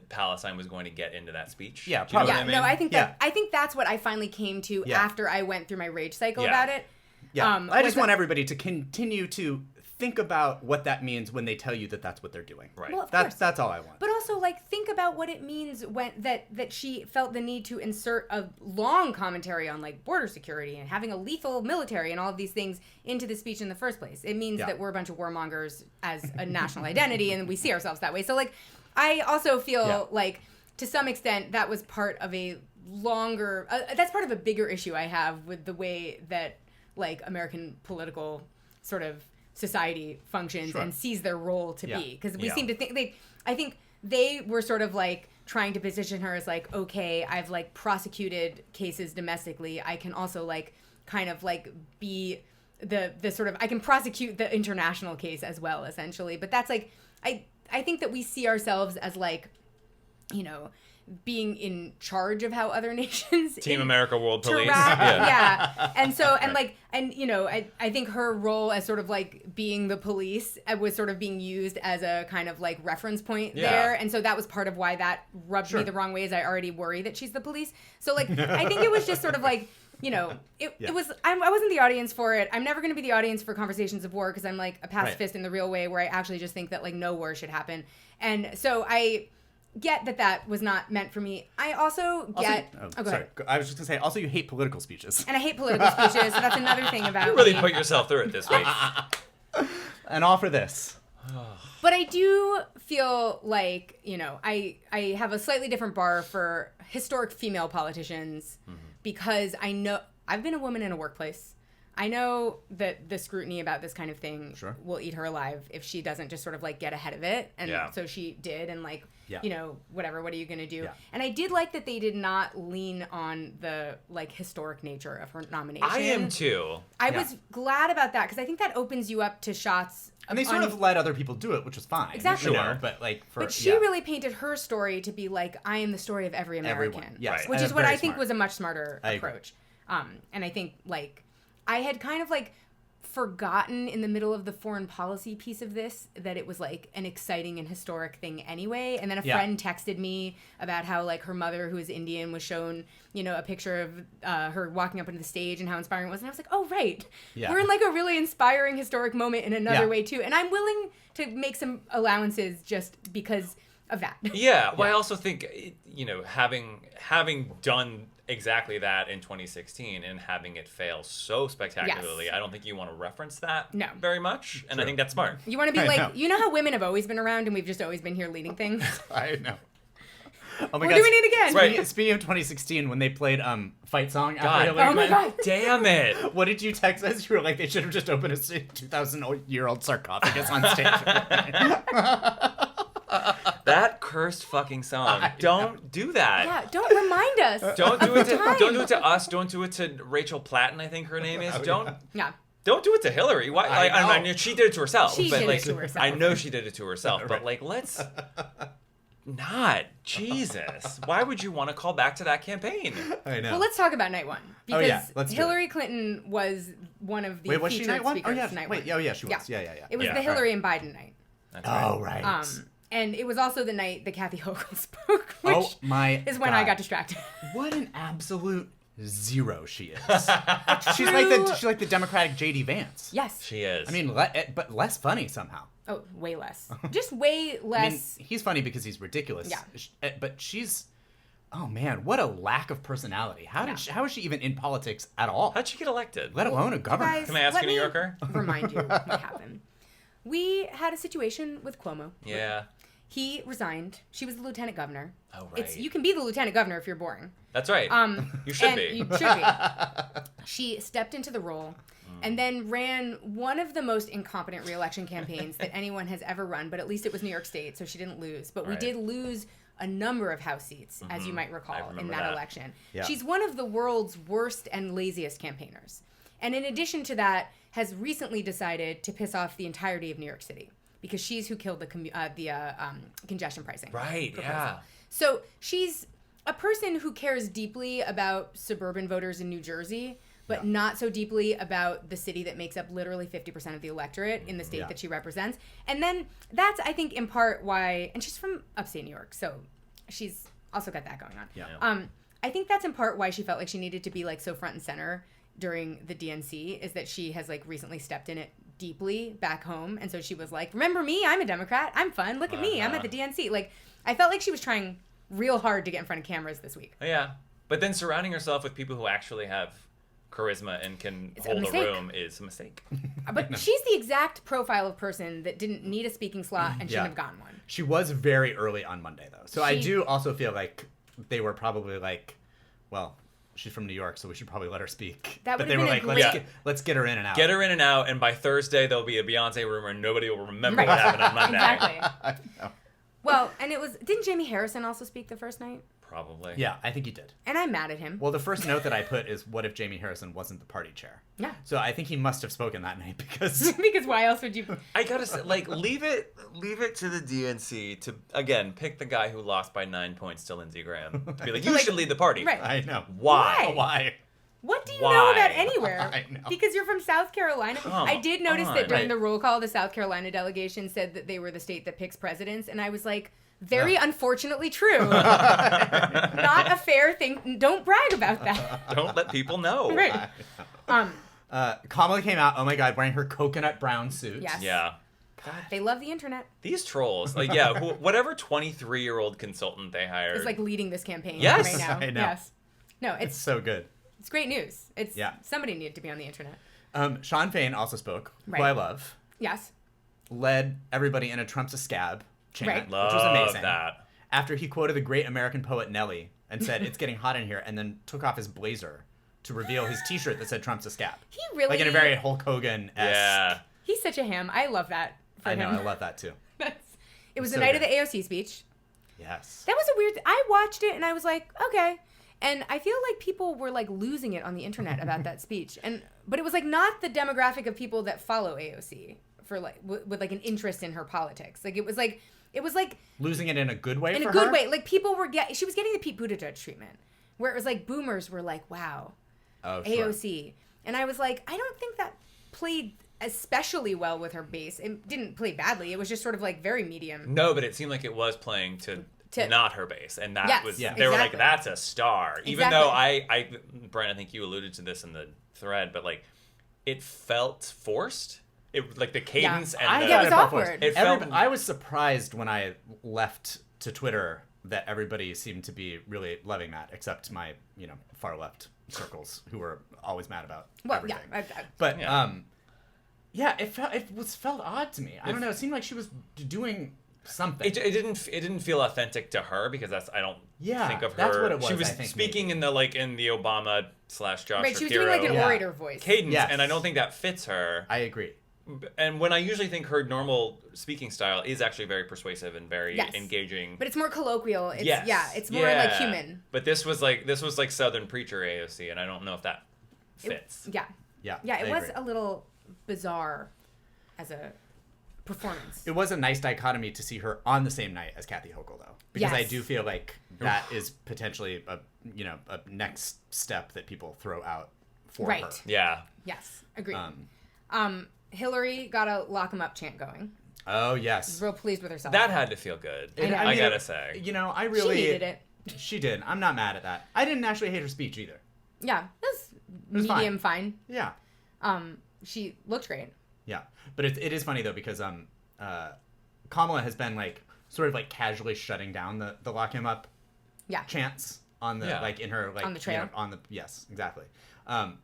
S3: Palestine was going to get into that speech.
S1: Yeah,
S3: Do you know
S1: probably.
S3: what I mean?
S2: No, I think that's what I finally came to after I went through my rage cycle about it.
S1: Yeah. I just want everybody to continue to think about what that means when they tell you that that's what they're doing.
S3: Right.
S2: Well, of course.
S1: That's all I want.
S2: But also, like, think about what it means when that she felt the need to insert a long commentary on, like, border security and having a lethal military and all of these things into the speech in the first place. It means that we're a bunch of warmongers as a national identity, and we see ourselves that way. So, like, I also feel like, to some extent, that was part of a longer... that's part of a bigger issue I have with the way that, like, American political sort of society functions and sees their role to be, because we seem to think I think they were sort of like trying to position her as like, okay, I've like prosecuted cases domestically, I can also like kind of like be the sort of, I can prosecute the international case as well, essentially. But that's like, I think that we see ourselves as like, you know, being in charge of how other nations
S3: Team America World Police.
S2: And so, and like, and you know, I think her role as sort of like being the police was sort of being used as a kind of like reference point there. And so that was part of why that rubbed me the wrong way, is I already worry that she's the police. So like, I think it was just sort of like, you know, it was, I wasn't the audience for it. I'm never going to be the audience for conversations of war because I'm like a pacifist in the real way, where I actually just think that like no war should happen. And so I get that was not meant for me. I also get... go ahead.
S1: I was just going to say, also you hate political speeches.
S2: And I hate political speeches, so that's another thing about
S3: You really
S2: me.
S3: put yourself through it this week.
S1: And all for this.
S2: But I do feel like, you know, I have a slightly different bar for historic female politicians because I know... I've been a woman in a workplace. I know that the scrutiny about this kind of thing will eat her alive if she doesn't just sort of like get ahead of it. And so she did, and like, you know, whatever, what are you going to do? Yeah. And I did like that they did not lean on the like historic nature of her nomination.
S3: I am too.
S2: I was glad about that because I think that opens you up to shots.
S1: And they sort of let other people do it, which was fine.
S2: Exactly.
S1: You know, but like
S2: But she really painted her story to be like, I am the story of every American.
S1: Everyone. Yes.
S2: Which
S1: And
S2: is what I
S1: very
S2: think
S1: smart.
S2: was a much smarter approach. And I think like I had kind of like forgotten in the middle of the foreign policy piece of this that it was like an exciting and historic thing anyway. And then a friend texted me about how like her mother, who is Indian, was shown, you know, a picture of her walking up onto the stage and how inspiring it was. And I was like, oh, right. Yeah. We're in like a really inspiring historic moment in another way too. And I'm willing to make some allowances just because of that.
S3: Yeah. Well, I also think, having done exactly that in 2016 and having it fail so spectacularly,
S2: Yes.
S3: I don't think you want to reference that
S2: No.
S3: very much. And I think that's smart.
S2: You want to be
S1: I
S2: like,
S1: know.
S2: you know how women have always been around and we've just always been here leading things?
S1: I know. Oh my
S2: We're
S1: God.
S2: doing it again.
S3: Right.
S1: Speaking of 2016, when they played Fight Song
S3: God.
S1: after Hillary
S2: Oh my
S1: Clinton,
S2: God.
S3: Damn it.
S1: what did you text us? You were like, they should have just opened a 2,000-year-old sarcophagus on stage.
S3: That cursed fucking song. Don't do that.
S2: Yeah, don't remind us.
S3: Don't do it to
S2: time.
S3: don't do it to us. Don't do it to Rachel Platten, I think her name is. Don't
S2: Yeah.
S3: don't do it to Hillary. Why? I mean, she did it to herself.
S2: She
S3: but
S2: did it
S3: like,
S2: to herself.
S3: I know she did it to herself. But like, let's not. Jesus. Why would you want to call back to that campaign?
S1: I know.
S2: Well, let's talk about night one. Because
S1: yeah, let's do it.
S2: Hillary Clinton was one of the
S1: Wait, was she
S2: featured
S1: night one?
S2: speakers
S1: Oh yeah.
S2: night
S1: Wait.
S2: one.
S1: Oh yeah, she was. Yeah.
S2: It was
S3: Yeah,
S2: the Hillary and Biden night.
S3: That's right.
S1: Oh right.
S2: And it was also the night that Kathy Hochul spoke, which
S1: Oh my
S2: is when
S1: God.
S2: I got distracted.
S1: What an absolute zero she is. She's like the Democratic J.D. Vance.
S2: Yes.
S3: She is.
S1: I mean, but less funny somehow.
S2: Oh, way less. Just way
S1: I mean,
S2: less.
S1: he's funny because he's ridiculous.
S2: Yeah.
S1: But she's, oh man, what a lack of personality. How is she even in politics at all?
S3: how'd she get elected?
S1: Let alone a governor.
S2: Guys,
S3: Can I ask
S2: let
S3: a New
S2: me
S3: Yorker?
S2: Remind you what happened. We had a situation with Cuomo.
S3: Yeah.
S2: He resigned. She was the lieutenant governor.
S3: Oh, right.
S2: You can be the lieutenant governor if you're boring.
S3: That's right. You should
S2: and
S3: be.
S2: You should be. She stepped into the role and then ran one of the most incompetent re-election campaigns that anyone has ever run, but at least it was New York State, so she didn't lose. But we
S3: Right.
S2: did lose a number of House seats, as you might recall, in
S3: remember
S2: that
S3: that.
S2: election.
S1: Yeah.
S2: She's one of the world's worst and laziest campaigners. And in addition to that, has recently decided to piss off the entirety of New York City because she's who killed the congestion pricing.
S3: Right,
S2: proposal.
S3: yeah.
S2: So she's a person who cares deeply about suburban voters in New Jersey, but not so deeply about the city that makes up literally 50% of the electorate in the state that she represents. And then that's, I think, in part why, and she's from upstate New York, so she's also got that going on.
S1: Yeah.
S2: I think that's in part why she felt like she needed to be like so front and center during the DNC, is that she has like recently stepped in it deeply back home. And so she was like, remember me? I'm a Democrat. I'm fun. Look at me. I'm at the DNC. Like, I felt like she was trying real hard to get in front of cameras this week.
S3: Yeah. But then surrounding herself with people who actually have charisma and can hold a
S2: mistake.
S3: room is a mistake.
S2: But she's the exact profile of person that didn't need a speaking slot and shouldn't
S1: Yeah.
S2: have gotten one.
S1: She was very early on Monday, though. So I
S2: She-
S1: do also feel like they were probably like, well, she's from New York, so we should probably let her speak.
S2: That
S1: but
S2: would've
S1: they were
S2: been a
S1: like,
S2: great-
S1: let's get her in and out.
S3: Get her in and out, and by Thursday there'll be a Beyonce rumor and nobody will remember
S2: Right.
S3: what happened on Monday.
S2: Exactly. Well, and it was, didn't Jamie Harrison also speak the first night?
S3: Probably.
S1: Yeah, I think he did.
S2: And I'm mad at him.
S1: Well, the first note that I put is, what if Jamie Harrison wasn't the party chair?
S2: Yeah.
S1: So I think he must have spoken that night because...
S2: Because why else would you?
S3: I gotta say, like, leave it to the DNC to, again, pick the guy who lost by 9 points to Lindsey Graham. To be like, you should lead the party.
S2: Right.
S1: I know.
S3: Why?
S1: Why?
S2: What do you
S3: Why?
S2: know about anywhere?
S1: I know.
S2: Because you're from South Carolina.
S3: Come
S2: I did notice that
S3: on.
S2: during
S1: Right.
S2: the roll call, the South Carolina delegation said that they were the state that picks presidents, and I was like, very unfortunately true. Not a fair thing. Don't brag about that.
S3: Don't let people know.
S2: Right.
S1: Kamala came out, oh my God, wearing her coconut brown suit.
S2: Yes.
S3: Yeah.
S2: They love the internet.
S3: These trolls, like, yeah, whatever 23-year-old consultant they hired.
S2: It's like leading this campaign
S3: Yes.
S2: right now.
S1: I know.
S2: Yes. No,
S1: It's
S2: it's
S1: so good.
S2: great news. It's
S1: Yeah.
S2: somebody needed to be on the internet.
S1: Sean Fain also spoke,
S2: Right.
S1: who I love.
S2: Yes.
S1: Led everybody in a Trump's a scab chant,
S2: Right.
S1: which
S3: Love
S1: was amazing.
S3: that.
S1: After he quoted the great American poet Nelly and said, it's getting hot in here, and then took off his blazer to reveal his t-shirt that said Trump's a scab.
S2: He really
S1: Like in a very Hulk Hogan-esque.
S3: Yeah.
S2: He's such a ham. I love that for
S1: I
S2: him.
S1: know, I love that too.
S2: It was
S1: So
S2: the night of
S1: good.
S2: the AOC speech.
S1: Yes.
S2: That was a weird. I watched it and I was like, okay. And I feel like people were like losing it on the internet about that speech. But it was like not the demographic of people that follow AOC for like with like an interest in her politics. Like it was like
S1: Losing it in a good way
S2: in
S1: for
S2: a good
S1: her?
S2: way. Like she was getting the Pete Buttigieg treatment, where it was like boomers were like, wow,
S1: Oh, sure.
S2: AOC, and I was like, I don't think that played especially well with her base. It didn't play badly. It was just sort of like very medium.
S3: No, but it seemed like it was playing to not her base, and that
S2: Yes,
S3: was
S2: yeah.
S3: they were like,
S2: exactly.
S3: that's a star. Even though I Brian, I think you alluded to this in the thread, but like it felt forced. It like the cadence and
S2: Yeah,
S3: the,
S2: it was
S1: felt
S2: awkward.
S3: It felt
S1: I was surprised when I left to Twitter that everybody seemed to be really loving that, except my, far left circles who were always mad about everything. But it felt odd to me. I don't know. It seemed like she was doing something.
S3: It didn't feel authentic to her because I don't think of her.
S1: That's what it was.
S3: She was
S1: I think,
S3: speaking in the Obama / Josh Shapiro.
S2: Right, she was doing like an orator voice.
S3: Cadence, and I don't think that fits her.
S1: I agree.
S3: And when I usually think her normal speaking style is actually very persuasive and very engaging.
S2: But it's more colloquial. It's more like human.
S3: But this was like Southern Preacher AOC, and I don't know if that fits.
S2: It was a little bizarre as a performance.
S1: It was a nice dichotomy to see her on the same night as Kathy Hochul, though, because I do feel like that is potentially a next step that people throw out for her.
S3: Yeah.
S2: Yes, agreed. Hillary got a lock 'em up chant going.
S1: Oh yes.
S2: Real pleased with herself.
S3: That had to feel good. I gotta say.
S1: I really.
S2: She needed it.
S1: She did. I'm not mad at that. I didn't actually hate her speech either.
S2: Yeah, it was medium fine.
S1: Yeah.
S2: She looked great.
S1: Yeah, but it is funny though because Kamala has been sort of casually shutting down the lock him up chants on the in her
S2: on the trail
S1: yes, exactly.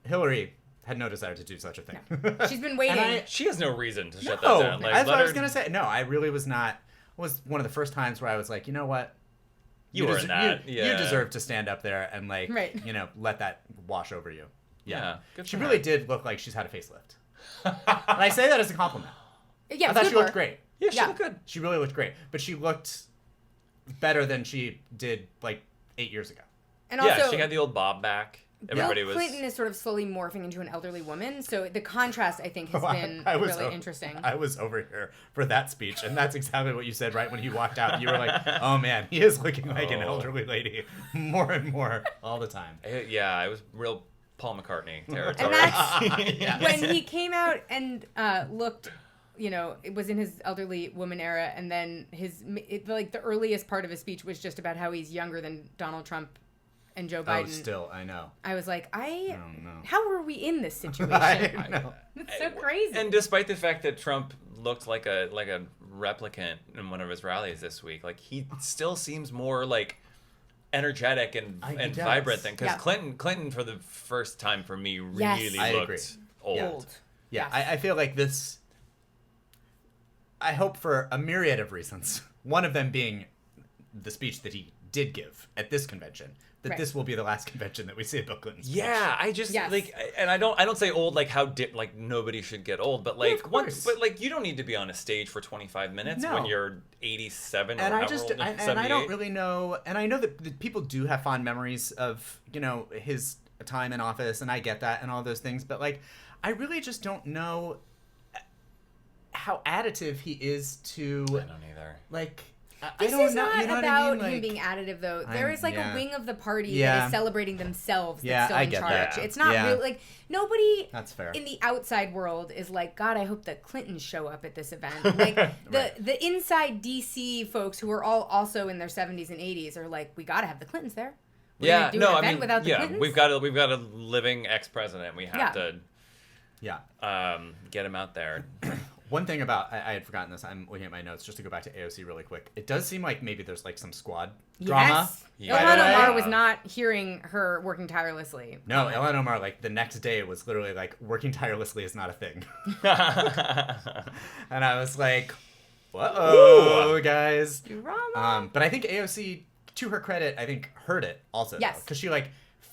S1: Hillary had no desire to do such a thing.
S2: No. She's been waiting.
S3: She has no reason to shut that down.
S1: That's what I was gonna say. No, I really was not. It was one of the first times where I was like, you know what?
S3: You
S1: deserve to stand up there and let that wash over you. Yeah. She really did look like she's had a facelift. And I say that as a compliment.
S2: Yeah,
S1: I thought she looked great.
S3: Yeah, she looked good.
S1: She really looked great, but she looked better than she did 8 years ago.
S2: And also,
S3: she got the old bob back. Everybody
S2: Bill Clinton is sort of slowly morphing into an elderly woman, so the contrast, I think, has been really interesting.
S1: I was over here for that speech, and that's exactly what you said right when he walked out. You were like, oh man, he is looking like an elderly lady more and more all the time.
S3: It was real Paul McCartney territory.
S2: And that's when he came out and looked, it was in his elderly woman era, and then the earliest part of his speech was just about how he's younger than Donald Trump and Joe Biden.
S1: Oh, still, I know.
S2: I was like,
S1: I don't know.
S2: How are we in this situation?
S1: I know.
S2: It's so crazy.
S3: And despite the fact that Trump looked like a replicant in one of his rallies this week, he still seems more energetic and vibrant than because Clinton for the first time for me really looked old.
S1: Yeah, yes. I feel like this. I hope for a myriad of reasons. One of them being the speech that he did give at this convention. That this will be the last convention that we see at Bill Clinton's speech.
S3: Yeah, I just and I don't say old nobody should get old, but you don't need to be on a stage for 25 minutes when you're 87
S1: and
S3: or
S1: I don't really know, and I know that people do have fond memories of his time in office, and I get that and all those things, but I really just don't know how additive he is to.
S3: I don't either.
S2: This is not about him being additive, though. There is a wing of the party that is celebrating themselves that's still in charge.
S1: That.
S2: It's not really nobody
S1: that's fair.
S2: In the outside world is like, God, I hope the Clintons show up at this event. The inside DC folks who are all also in their 70s and 80s are like, we got to have the Clintons there. We're do an event without the Clintons?
S3: we've got a living ex-president. We have to get him out there.
S1: One thing about, I had forgotten this, I'm looking at my notes just to go back to AOC really quick. It does seem like maybe there's some squad drama.
S2: Ilhan Omar was not hearing her working tirelessly.
S1: No, Ilhan Omar, the next day was literally working tirelessly is not a thing. And I was like, whoa, guys.
S2: Drama.
S1: But I think AOC, to her credit, I think heard it also.
S2: Yes.
S1: Because she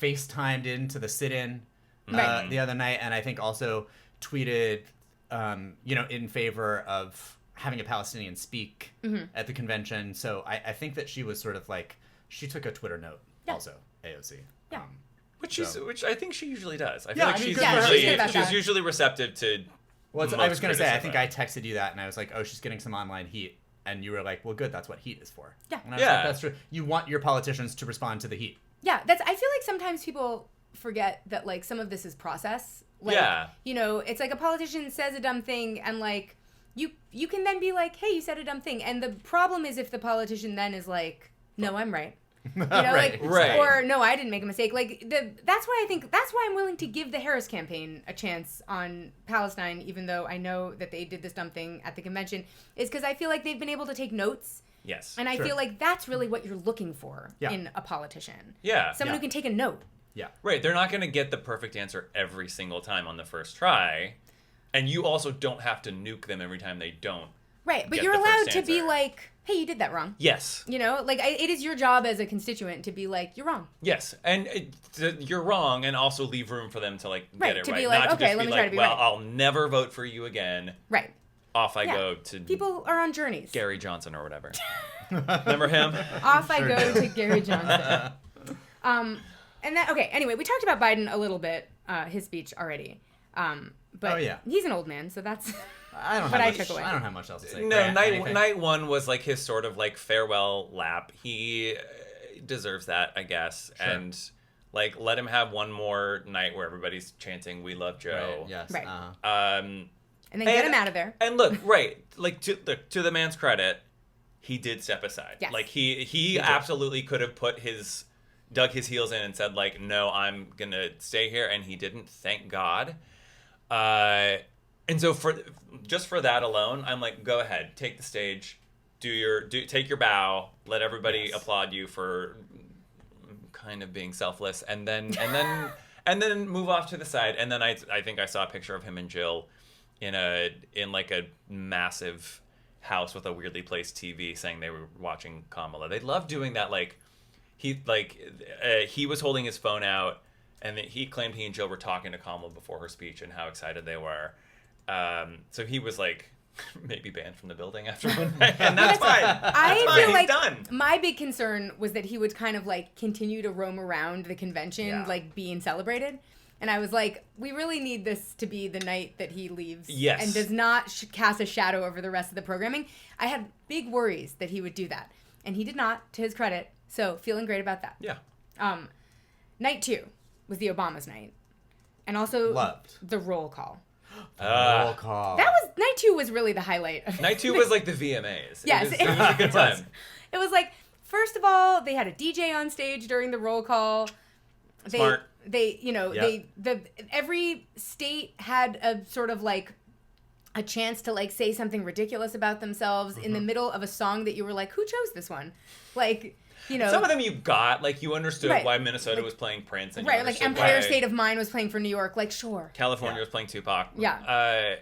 S1: FaceTimed into the sit-in the other night, and I think also tweeted... in favor of having a Palestinian speak at the convention. So I think that she was sort of she took a Twitter note also, AOC.
S2: Yeah.
S3: Which I think she usually does. I feel she's usually receptive to.
S1: Well, I was going to say, I think I texted you that and I was like, oh, she's getting some online heat. And you were like, well, good, that's what heat is for.
S2: Yeah.
S1: And I was like, that's true. You want your politicians to respond to the heat.
S2: Yeah, I feel like sometimes people forget that some of this is process. It's a politician says a dumb thing and you can then be like, hey, you said a dumb thing. And the problem is if the politician then is like, no, I'm right.
S1: Right.
S2: Or no, I didn't make a mistake. That's why I'm willing to give the Harris campaign a chance on Palestine, even though I know that they did this dumb thing at the convention, is because I feel like they've been able to take notes
S3: Yes.
S2: And I feel like that's really what you're looking for in a politician.
S3: Yeah.
S2: Someone who can take a note.
S1: Yeah.
S3: Right. They're not going to get the perfect answer every single time on the first try. And you also don't have to nuke them every time they don't.
S2: Right. But
S3: get
S2: you're
S3: the
S2: allowed
S3: first
S2: to be
S3: answer.
S2: like, hey, you did that wrong.
S3: Yes.
S2: You know, like it is your job as a constituent to be like, you're wrong.
S3: Yes. And you're wrong, and also leave room for them to like
S2: Right,
S3: get it
S2: to
S3: right.
S2: be like,
S3: not to
S2: okay,
S3: just
S2: let
S3: be
S2: me try
S3: like,
S2: to be
S3: well,
S2: right.
S3: I'll never vote for you again.
S2: Right.
S3: Off I
S2: Yeah.
S3: go to
S2: People are on journeys.
S3: Gary Johnson or whatever. Remember him?
S2: Off I go to Gary Johnson. And then, okay, anyway, we talked about Biden a little bit, his speech already. But he's an old man, so that's
S1: I don't
S2: what
S1: have
S2: I
S1: much,
S2: took away.
S1: I don't have much else to say.
S3: No,
S1: Grant,
S3: night
S1: anything?
S3: night one was like his sort of like farewell lap. He deserves that, I guess.
S1: Sure.
S3: And like let him have one more night where everybody's chanting "We love Joe."
S1: Right, yes.
S2: Right.
S3: Um,
S2: And then get him out of there.
S3: And look, right, like to the man's credit, he did step aside.
S2: Yes.
S3: Like he absolutely could have dug his heels in and said like, no, I'm gonna stay here, and he didn't. Thank God. And so for that alone, I'm like, go ahead, take the stage, take your bow, let everybody applaud you for kind of being selfless, and then move off to the side. And then I think I saw a picture of him and Jill in like a massive house with a weirdly placed TV, saying they were watching Kamala. They love doing that. Like he was holding his phone out, and he claimed he and Jill were talking to Kamala before her speech and how excited they were. So he was like maybe banned from the building after one night, and that's fine.
S2: I
S3: fine.
S2: feel
S3: He's
S2: like
S3: done.
S2: my big concern was that he would kind of like continue to roam around the convention, like being celebrated. And I was like, we really need this to be the night that he leaves and does not cast a shadow over the rest of the programming. I had big worries that he would do that. And he did not, to his credit. So feeling great about that.
S3: Yeah.
S2: Night 2 was the Obama's night. And also
S1: Loved.
S2: the roll call.
S1: Roll call.
S2: Night 2 was really the highlight of
S3: Night 2 was like the VMAs.
S2: Yes.
S3: It was a good time.
S2: It was like, first of all, they had a DJ on stage during the roll call.
S3: Smart.
S2: Every state had a sort of like a chance to like say something ridiculous about themselves in the middle of a song that you were like, who chose this one? Like, you know,
S3: some of them you got, like you understood
S2: Right.
S3: why Minnesota was playing Prince, and you
S2: right, like
S3: understood
S2: Empire
S3: why
S2: State of Mind was playing for New York. Like, sure.
S3: California was playing Tupac.
S2: Yeah.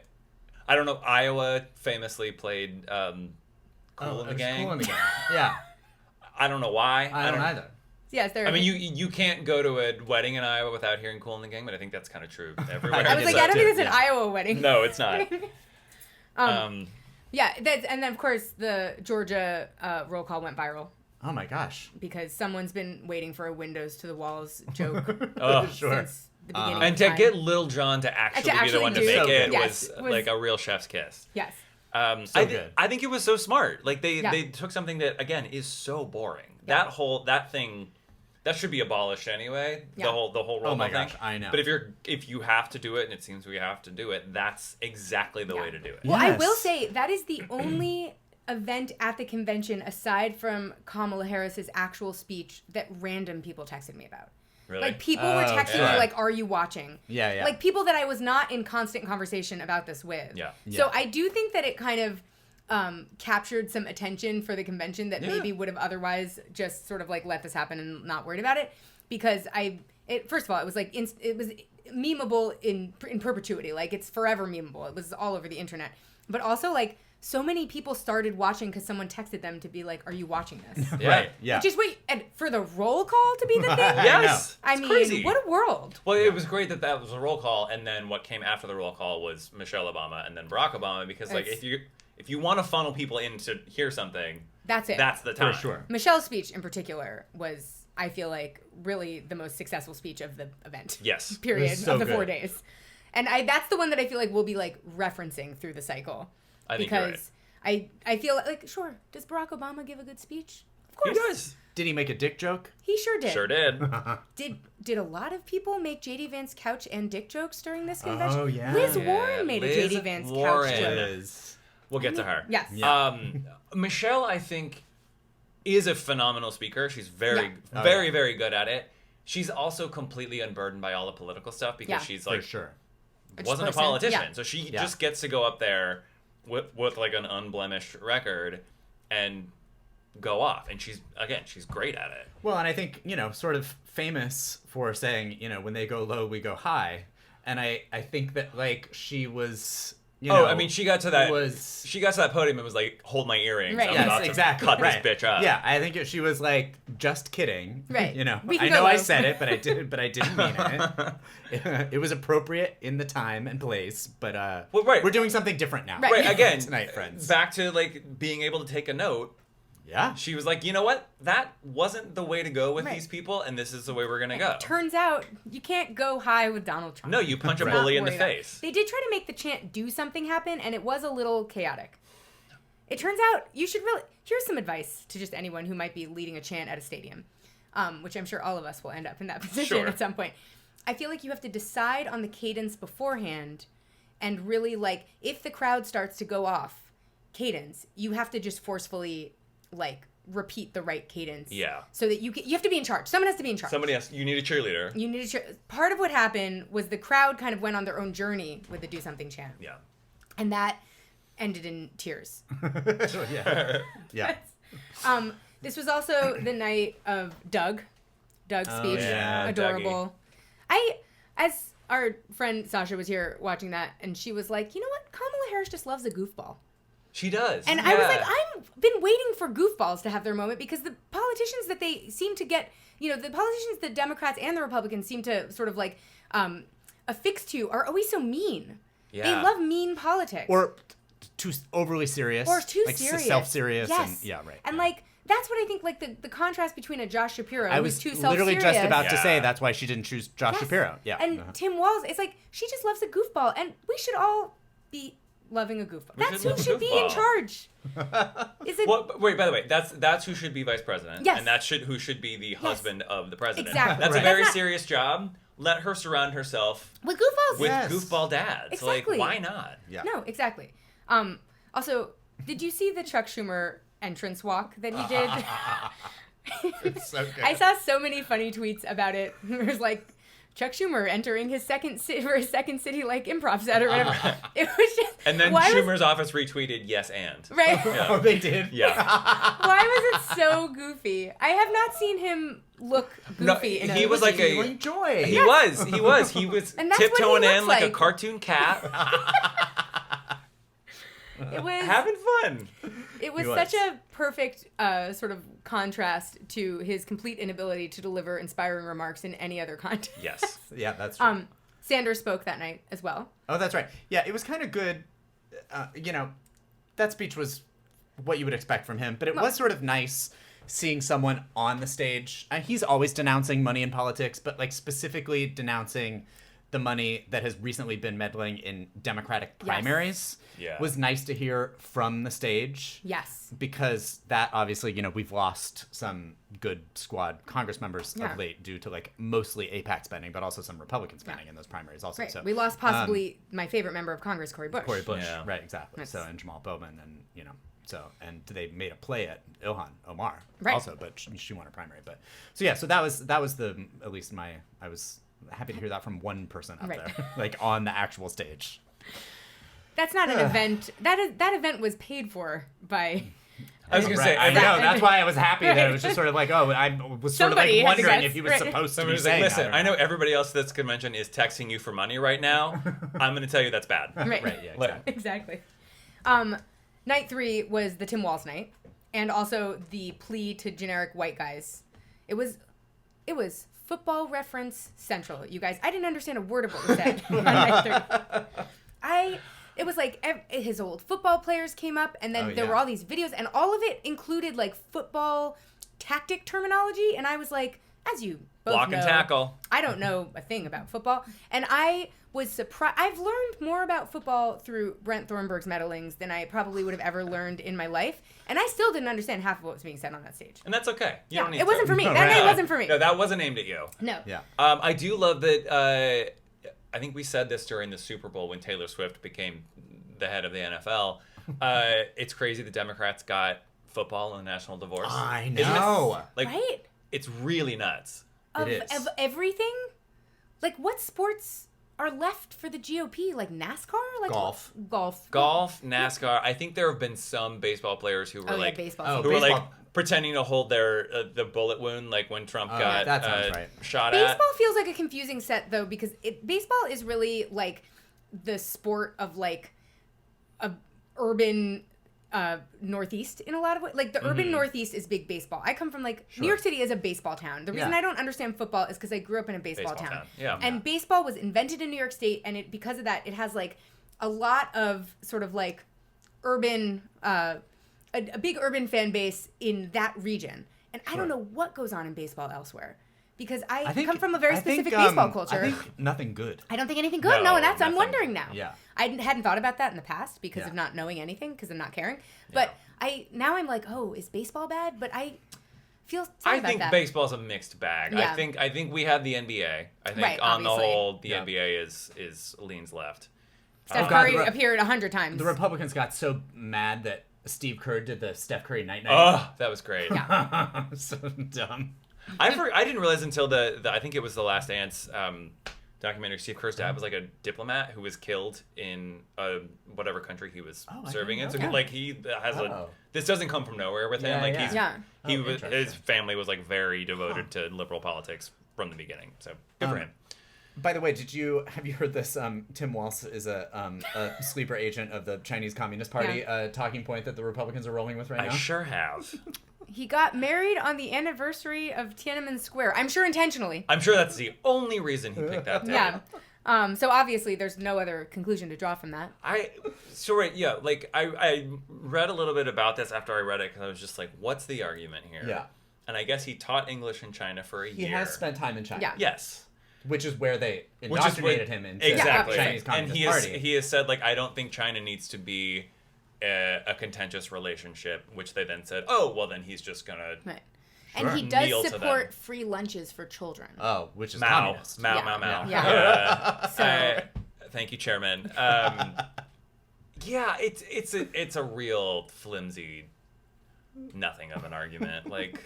S3: I don't know. Iowa famously played Cool in the Gang.
S1: Cool in the Gang. Yeah.
S3: I don't know why.
S1: I don't either.
S2: Yes, there.
S3: I mean, you can't go to a wedding in Iowa without hearing Cool in the Gang, but I think that's kind of true everywhere.
S2: I was like,
S1: so
S2: I don't
S1: too,
S2: think it's an
S1: yeah.
S2: Iowa wedding.
S3: No, it's not.
S2: Yeah, and then of course the Georgia roll call went viral
S1: Oh my gosh.
S2: because someone's been waiting for a Windows to the Walls joke
S3: Oh,
S1: sure.
S2: since the beginning.
S3: And
S2: of
S3: to
S2: time.
S3: get Lil Jon to actually be the one to
S2: do
S3: make it
S2: yes,
S3: was like a real chef's kiss.
S2: Yes.
S1: So good.
S3: I think it was so smart. Like they
S2: Yeah.
S3: took something that again is so boring. That thing that should be abolished anyway.
S2: Yeah.
S3: The whole roll
S1: Oh my
S3: call
S1: gosh,
S3: thing.
S1: I know.
S3: But if you have to do it, and it seems we have to do it, that's exactly the way to do it.
S2: Well, I will
S1: Yes.
S2: say that is the only event at the convention aside from Kamala Harris's actual speech that random people texted me about.
S3: Really?
S2: Like people were texting
S3: yeah.
S2: me like, "Are you watching?"
S1: Yeah, yeah.
S2: Like people that I was not in constant conversation about this with.
S3: Yeah.
S2: So
S1: Yeah.
S2: I do think that it kind of captured some attention for the convention that maybe would have otherwise just sort of like let this happen and not worried about it, because first of all, it was like it was memeable in perpetuity. Like it's forever memeable. It was all over the internet. But also like so many people started watching because someone texted them to be like, "Are you watching this?"
S3: Yeah.
S1: Right. Yeah.
S2: Which is and for the roll call to be the thing.
S3: Yes.
S2: I
S3: It's
S2: mean,
S3: crazy.
S2: what a world.
S3: Well, it was great that was a roll call, and then what came after the roll call was Michelle Obama and then Barack Obama, because like
S2: It's-
S3: if you want to funnel people in to hear something,
S2: That's it.
S3: that's the time.
S1: For sure.
S2: Michelle's speech in particular was, I feel like, really the most successful speech of the event.
S3: Yes.
S2: Period.
S1: so
S2: of the 4
S1: good.
S2: days. And that's the one that I feel like we'll be like referencing through the cycle.
S3: I think you're right.
S2: Because I feel like, sure, does Barack Obama give a good speech? Of
S3: He
S2: course.
S3: does.
S1: Did he make a dick joke?
S2: He sure did.
S3: Sure did.
S2: Did a lot of people make JD Vance couch and dick jokes during this convention?
S1: Oh, yeah.
S2: Liz
S3: Yeah,
S2: Warren made
S3: Liz
S2: a JD Vance
S3: Warren.
S2: couch joke.
S1: Liz.
S3: We'll get to her.
S2: Yes.
S1: Yeah.
S3: Michelle, I think, is a phenomenal speaker. She's very,
S2: Yeah.
S1: Oh,
S3: very,
S1: yeah.
S3: very good at it. She's also completely unburdened by all the political stuff because
S2: Yeah.
S3: she's
S1: For
S3: like
S1: sure.
S3: wasn't a
S2: person.
S3: politician,
S2: Yeah.
S3: so she
S1: Yeah.
S3: just gets to go up there with like an unblemished record and go off, and she's great at it.
S1: Well, and I think, sort of famous for saying, when they go low, we go high. And I think that, like, she was,
S3: she got to that podium and was like, hold my earrings.
S2: Right.
S3: I'm
S1: yes,
S3: about
S1: exactly.
S3: to cut
S1: right.
S3: this bitch up.
S1: Yeah, I think she was like, just kidding.
S2: Right.
S1: I know I said it, but I didn't mean it. It was appropriate in the time and place, but we're doing something different now.
S2: Right.
S3: Again,
S1: tonight, friends.
S3: Back to, like, being able to take a note.
S1: Yeah.
S3: She was like, you know what? That wasn't the way to go with
S2: Right.
S3: these people, and this is the way we're going to go.
S2: Turns out you can't go high with Donald Trump.
S3: No, you punch a
S2: Not
S3: bully in the
S2: worry about it.
S3: face.
S2: They did try to make the chant do something happen, and it was a little chaotic. It turns out you should really... Here's some advice to just anyone who might be leading a chant at a stadium, which I'm sure all of us will end up in that position at some point. I feel like you have to decide on the cadence beforehand, and really, like, if the crowd starts to go off cadence, you have to just forcefully, like, repeat the right cadence.
S3: Yeah.
S2: So that you have to be in charge. Someone has to be in charge.
S3: You need a cheerleader.
S2: Part of what happened was the crowd kind of went on their own journey with the Do Something chant.
S3: Yeah.
S2: And that ended in tears.
S1: Yeah.
S2: This was also the night of Doug's speech.
S3: Yeah,
S2: Adorable. As our friend Sasha was here watching that, and she was like, you know what? Kamala Harris just loves a goofball.
S3: She does.
S2: And I was like, I've been waiting for goofballs to have their moment, because the politicians that they seem to get, the politicians, the Democrats and the Republicans seem to sort of like affix to are always so mean. Yeah. They love mean politics.
S1: Or too overly serious.
S2: Or too
S1: like
S2: serious.
S1: Self-serious.
S2: Yes.
S1: And, right.
S2: And like, that's what I think, like the contrast between a Josh Shapiro
S1: I
S2: who's
S1: was
S2: too self-serious.
S1: literally just about to say that's why she didn't choose Josh
S2: Yes.
S1: Shapiro. Yeah.
S2: And Tim Walz, it's like, she just loves a goofball, and we should all be loving a goofball. That's who should be in charge. Is it?
S3: Well, wait, by the way, that's who should be vice president.
S2: Yes.
S3: And that's who should be the husband of the president.
S2: Exactly.
S3: That's
S1: Right.
S3: a very
S2: That's not-
S3: serious job. Let her surround herself
S2: with goofballs.
S3: with
S1: Yes.
S3: goofball dads.
S2: Exactly.
S3: Like, why not?
S1: Yeah.
S2: No, exactly. Also, did you see the Chuck Schumer entrance walk that he did?
S1: It's so good.
S2: I saw so many funny tweets about it. It was like, Chuck Schumer entering his second city like improv set or whatever. It was just.
S3: And then Schumer's office retweeted yes and.
S2: Right.
S3: Yeah.
S1: Oh, they did?
S3: Yeah.
S2: Why was it so goofy? I have not seen him look goofy.
S3: He was like a.
S1: Enjoy.
S3: He was. He was
S2: And that's what he
S3: tiptoeing in
S2: looks
S3: like a
S2: like.
S3: cartoon cat.
S2: It was
S3: having fun.
S2: It was
S1: He was.
S2: such a perfect sort of contrast to his complete inability to deliver inspiring remarks in any other context.
S3: Yes.
S1: Yeah, that's true.
S2: Sanders spoke that night as well.
S1: Oh, that's right. Yeah, it was kind of good. That speech was what you would expect from him, but it was sort of nice seeing someone on the stage. He's always denouncing money in politics, but like specifically denouncing the money that has recently been meddling in Democratic primaries.
S3: Yeah.
S1: Was nice to hear from the stage.
S2: Yes.
S1: Because that obviously, we've lost some good squad Congress members
S2: Yeah.
S1: of late due to like mostly AIPAC spending, but also some Republican spending in those primaries also.
S2: Right.
S1: So
S2: We lost possibly my favorite member of Congress, Cory Bush.
S1: Cory Bush,
S3: Yeah.
S1: right, exactly.
S2: Yes.
S1: So, and Jamal Bowman, and and they made a play at Ilhan Omar
S2: Right.
S1: also, but she won a primary. But so that was the at least I was happy to hear that from one person up
S2: Right.
S1: there, like on the actual stage.
S2: That's not an event. That event was paid for by.
S3: I was gonna say,
S1: I know. That's why I was happy that it was just sort of like, oh, I was sort
S2: Somebody
S1: of
S2: had
S1: like
S2: to
S1: wondering
S2: guess,
S1: if he was
S2: right.
S1: supposed to be
S3: Somebody's like,
S1: saying.
S3: listen,
S1: that or
S3: I know
S1: not."
S3: everybody else at this convention is texting you for money right now. I'm going to tell you that's bad.
S2: Right.
S1: Right. Yeah.
S3: Like-
S1: Exactly.
S2: Exactly. Night 3 was the Tim Walz night, and also the plea to generic white guys. It was football reference central, you guys. I didn't understand a word of what was said on night 3. It was like his old football players came up, and then there were all these videos, and all of it included like football tactic terminology, and I was like, as you both
S3: Block
S2: know,
S3: and tackle.
S2: I don't know a thing about football, and I was surprised. I've learned more about football through Brent Thornburg's meddlings than I probably would have ever learned in my life, and I still didn't understand half of what was being said on that stage.
S3: And that's okay. You don't need
S2: it wasn't
S3: to.
S2: for me.
S1: No,
S2: That
S1: right.
S2: night wasn't for me.
S3: No, that wasn't aimed at you.
S2: No.
S1: Yeah.
S3: I do love that. I think we said this during the Super Bowl when Taylor Swift became the head of the NFL. It's crazy the Democrats got football and the national divorce.
S1: I
S3: Isn't it?
S1: know.
S3: Like,
S2: Right?
S3: it's really nuts.
S2: Of
S1: is.
S2: everything? Like, what sports are left for the GOP? Like NASCAR? Like
S1: Golf.
S2: Golf.
S3: Golf, NASCAR. I think there have been some baseball players who were
S2: Oh, yeah,
S3: like,
S2: baseball.
S1: Oh,
S3: who were like
S1: baseball
S3: pretending to hold their the bullet wound, like when Trump got
S1: that sounds right.
S3: shot at.
S2: Baseball feels like a confusing set, though, because baseball is really, like, the sport of, like, a urban Northeast in a lot of ways. Like, the urban Northeast is big baseball. I come from, like, New York City is a baseball town. The reason I don't understand football is because I grew up in a baseball town.
S3: Yeah.
S2: And baseball was invented in New York State, and because of that, it has, like, a lot of sort of, like, urban... a big urban fan base in that region. And I don't know what goes on in baseball elsewhere. Because I come from a very specific baseball culture.
S1: I think nothing good.
S2: I don't think anything good. No, and that's I'm
S3: nothing.
S2: wondering now.
S1: Yeah.
S2: I hadn't thought about that in the past because of not knowing anything, because of not caring. But now I'm like, oh, is baseball bad? But I feel sad about
S3: think
S2: that.
S3: baseball's a mixed bag.
S2: Yeah.
S3: I think we have the NBA. I think
S2: Right,
S3: on
S2: obviously.
S3: the whole, the NBA is leans left.
S2: Steph
S1: God,
S2: Curry appeared 100 times.
S1: The Republicans got so mad that Steve Kerr did the Steph Curry night-night.
S3: Oh, that was great.
S1: So dumb.
S3: I didn't realize until the I think it was the Last Dance documentary. Steve Kerr's dad was like a diplomat who was killed in whatever country he was serving in. So like he has this doesn't come from nowhere with him. Like his family was like very devoted to liberal politics from the beginning. So good for him.
S1: By the way, have you heard this? Tim Walz is a sleeper agent of the Chinese Communist Party, talking point that the Republicans are rolling with right now.
S3: I sure have.
S2: He got married on the anniversary of Tiananmen Square. I'm sure intentionally.
S3: I'm sure that's the only reason he picked that day.
S2: Yeah. So obviously there's no other conclusion to draw from that.
S3: I read a little bit about this after I read it because I was just like, what's the argument here?
S1: Yeah.
S3: And I guess he taught English in China for a year.
S1: He has spent time in China.
S2: Yeah.
S3: Yes.
S1: Which is where they indoctrinated him into
S3: exactly.
S1: the Chinese Communist
S3: and
S1: Party.
S3: he has said, like, I don't think China needs to be a contentious relationship, which they then said, oh, well, then he's just going to
S2: And he does support free lunches for children.
S1: Oh, which is
S3: Mao.
S1: communist.
S3: Mao.
S2: Yeah. So
S3: thank you, Chairman. It's a real flimsy nothing of an argument. Like,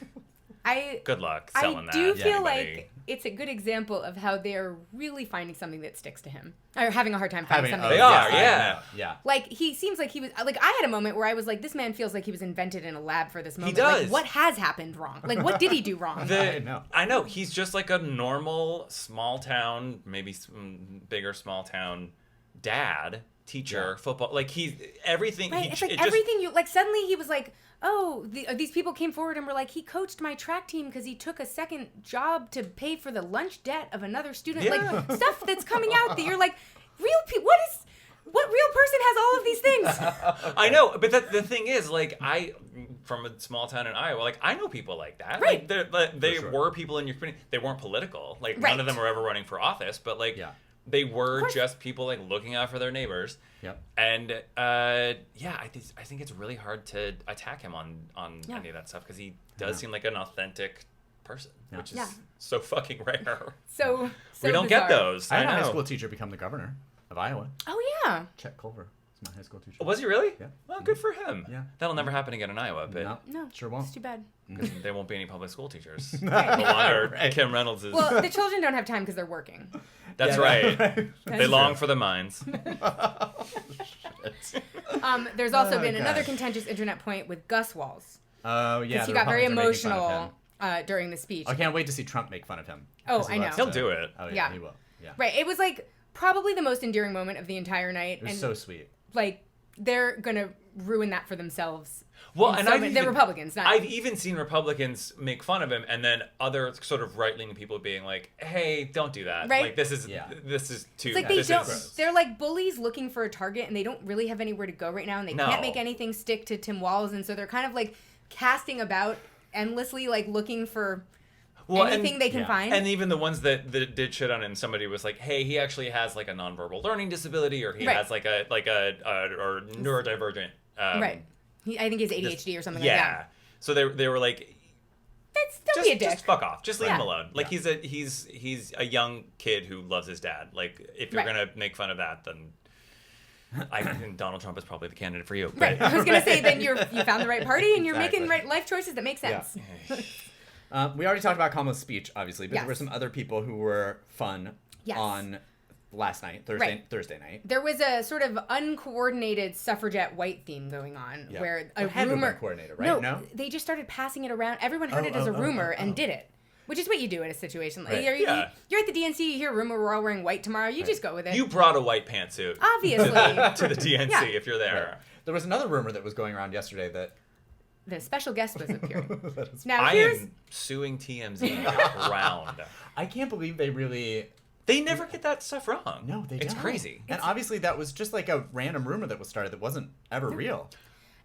S3: good luck selling that.
S2: I do
S3: to
S2: feel
S3: anybody.
S2: like it's a good example of how they're really finding something that sticks to him, or having a hard time finding something.
S3: They
S2: that
S3: are, yeah.
S2: Like, he seems like he was, like, I had a moment where I was like, this man feels like he was invented in a lab for this moment.
S3: He does.
S2: Like, what has happened wrong? Like, what did he do wrong?
S1: I know.
S3: He's just like a normal small town, maybe bigger small town dad, teacher, football. Like, he's everything.
S2: Right, it's like everything suddenly he was like, oh, these people came forward and were like, he coached my track team because he took a second job to pay for the lunch debt of another student.
S3: Yeah.
S2: Like, stuff that's coming out that you're like, what real person has all of these things?
S3: I know, but the thing is, like, from a small town in Iowa, like, I know people like that.
S2: Right.
S3: Like, they were people in your community. They weren't political. Like, none of them were ever running for office, but, like, they were just people, like, looking out for their neighbors.
S1: Yep.
S3: And, I think it's really hard to attack him on any of that stuff, because he does seem like an authentic person, which is so fucking rare.
S2: So
S3: we don't
S2: bizarre.
S3: get those.
S1: I had a
S3: know.
S1: high school teacher become the governor of Iowa.
S2: Oh, yeah.
S1: Chet Culver is my high school teacher.
S3: Was he really?
S1: Yeah.
S3: Well, good for him.
S1: Yeah.
S3: That'll never happen again in Iowa, but
S2: No,
S1: sure won't.
S2: It's too bad.
S3: there won't be any public school teachers. The longer Kim Reynolds is.
S2: Well, the children don't have time because they're working.
S3: That's right. They long for the mines.
S2: There's also been another contentious internet point with Gus Walz.
S1: Oh, yeah.
S2: Because he got very emotional during the speech.
S1: I can't wait to see Trump make fun of him.
S2: Oh, I know.
S3: He'll do it.
S1: Oh, yeah,
S2: Yeah.
S1: he will. Yeah.
S2: Right. It was like probably the most endearing moment of the entire night.
S1: It was
S2: and
S1: so sweet.
S2: Like, they're going to ruin that for themselves.
S3: Well, and
S2: they're Republicans.
S3: I've even seen Republicans make fun of him, and then other sort of right-leaning people being like, "Hey, don't do that.
S2: Right?
S3: Like, this is too."
S2: It's like
S3: this
S2: they don't.
S3: is-
S2: They're like bullies looking for a target, and they don't really have anywhere to go right now, and they can't make anything stick to Tim Walz, and so they're kind of like casting about endlessly, like looking for anything they can find.
S3: And even the ones that did shit on him, somebody was like, "Hey, he actually has like a nonverbal learning disability, or he has like a or neurodivergent."
S2: Right. I think he's ADHD or something like
S3: Yeah.
S2: that.
S3: So they were like,
S2: Don't be a dick.
S3: Just fuck off. Just leave him
S2: Yeah.
S3: alone. Like he's a young kid who loves his dad. Like if you're gonna make fun of that, then I think Donald Trump is probably the candidate for you.
S2: Right. I was gonna say then you found the right party and you're making right life choices that make sense.
S1: We already talked about Kamala's speech, obviously, but
S2: Yes.
S1: there were some other people who were fun
S2: Yes.
S1: on last night, Thursday night.
S2: There was a sort of uncoordinated suffragette white theme going on where a rumor
S1: coordinated, right?
S2: No, they just started passing it around. Everyone heard it as a rumor and did it. Which is what you do in a situation like you're at the DNC, you hear a rumor we're all wearing white tomorrow, you just go with it.
S3: You brought a white pantsuit.
S2: Obviously.
S3: to the DNC if you're there.
S1: Right. There was another rumor that was going around yesterday that
S2: the special guest was appearing. Now,
S3: I am suing TMZ round.
S1: I can't believe they really...
S3: They never get that stuff wrong.
S1: No, they don't.
S3: It's crazy.
S1: And obviously that was just like a random rumor that was started that wasn't ever real.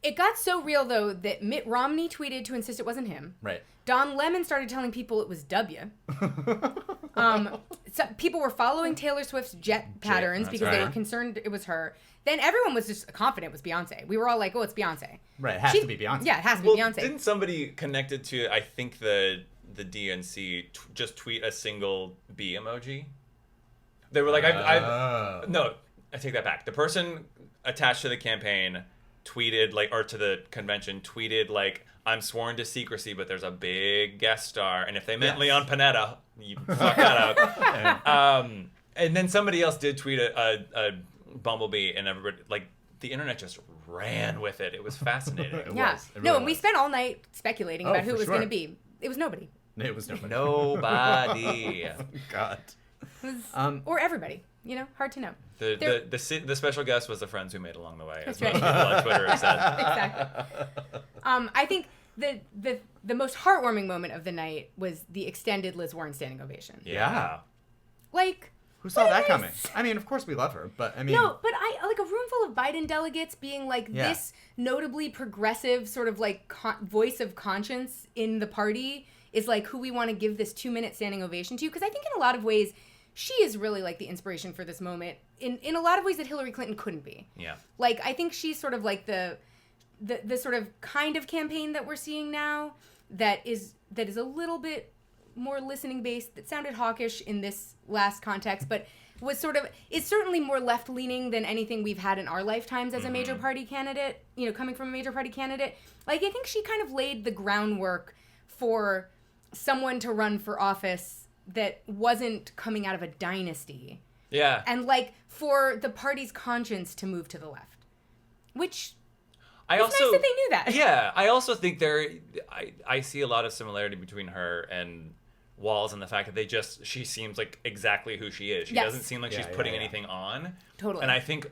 S2: It got so real, though, that Mitt Romney tweeted to insist it wasn't him.
S1: Right.
S2: Don Lemon started telling people it was W. So people were following Taylor Swift's jet patterns because they were concerned it was her. Then everyone was just confident it was Beyonce. We were all like, oh, it's Beyonce.
S1: Right, it has to be Beyonce.
S2: Yeah, it has to be Beyonce.
S3: Didn't somebody connected to, I think, the DNC just tweet a single bee emoji? They were like, no, I take that back. The person attached to the campaign tweeted, like, or to the convention, tweeted, like, I'm sworn to secrecy, but there's a big guest star. And if they meant Leon Panetta, you fuck that up. And then somebody else did tweet a bumblebee, and everybody, like, the internet just ran with it. It was fascinating.
S1: It was. It
S2: really
S1: was.
S2: And we spent all night speculating about who it was going to be. It was nobody.
S1: It was nobody.
S3: Nobody.
S1: Oh, God.
S2: It was, or everybody. You know, hard to know.
S3: The special guest was the friends we made along the way.
S2: That's
S3: as
S2: right.
S3: most people on Twitter have said.
S2: Exactly. I think the most heartwarming moment of the night was the extended Liz Warren standing ovation.
S3: Yeah.
S2: Like,
S1: who saw that coming? I mean, of course we love her, but I mean...
S2: No, but I like a room full of Biden delegates being like this notably progressive sort of like voice of conscience in the party is like who we want to give this 2-minute standing ovation to. Because I think in a lot of ways, she is really like the inspiration for this moment in a lot of ways that Hillary Clinton couldn't be.
S3: Yeah.
S2: Like, I think she's sort of like the sort of kind of campaign that we're seeing now that is a little bit more listening based, that sounded hawkish in this last context, but is certainly more left leaning than anything we've had in our lifetimes as a major party candidate, you know, coming from a major party candidate. Like, I think she kind of laid the groundwork for someone to run for office that wasn't coming out of a dynasty.
S3: Yeah.
S2: And like for the party's conscience to move to the left. Which
S3: it's nice
S2: that they knew that.
S3: Yeah. I also think I see a lot of similarity between her and Walz and the fact that she seems like exactly who she is. She doesn't seem like she's putting anything on.
S2: Totally.
S3: And I think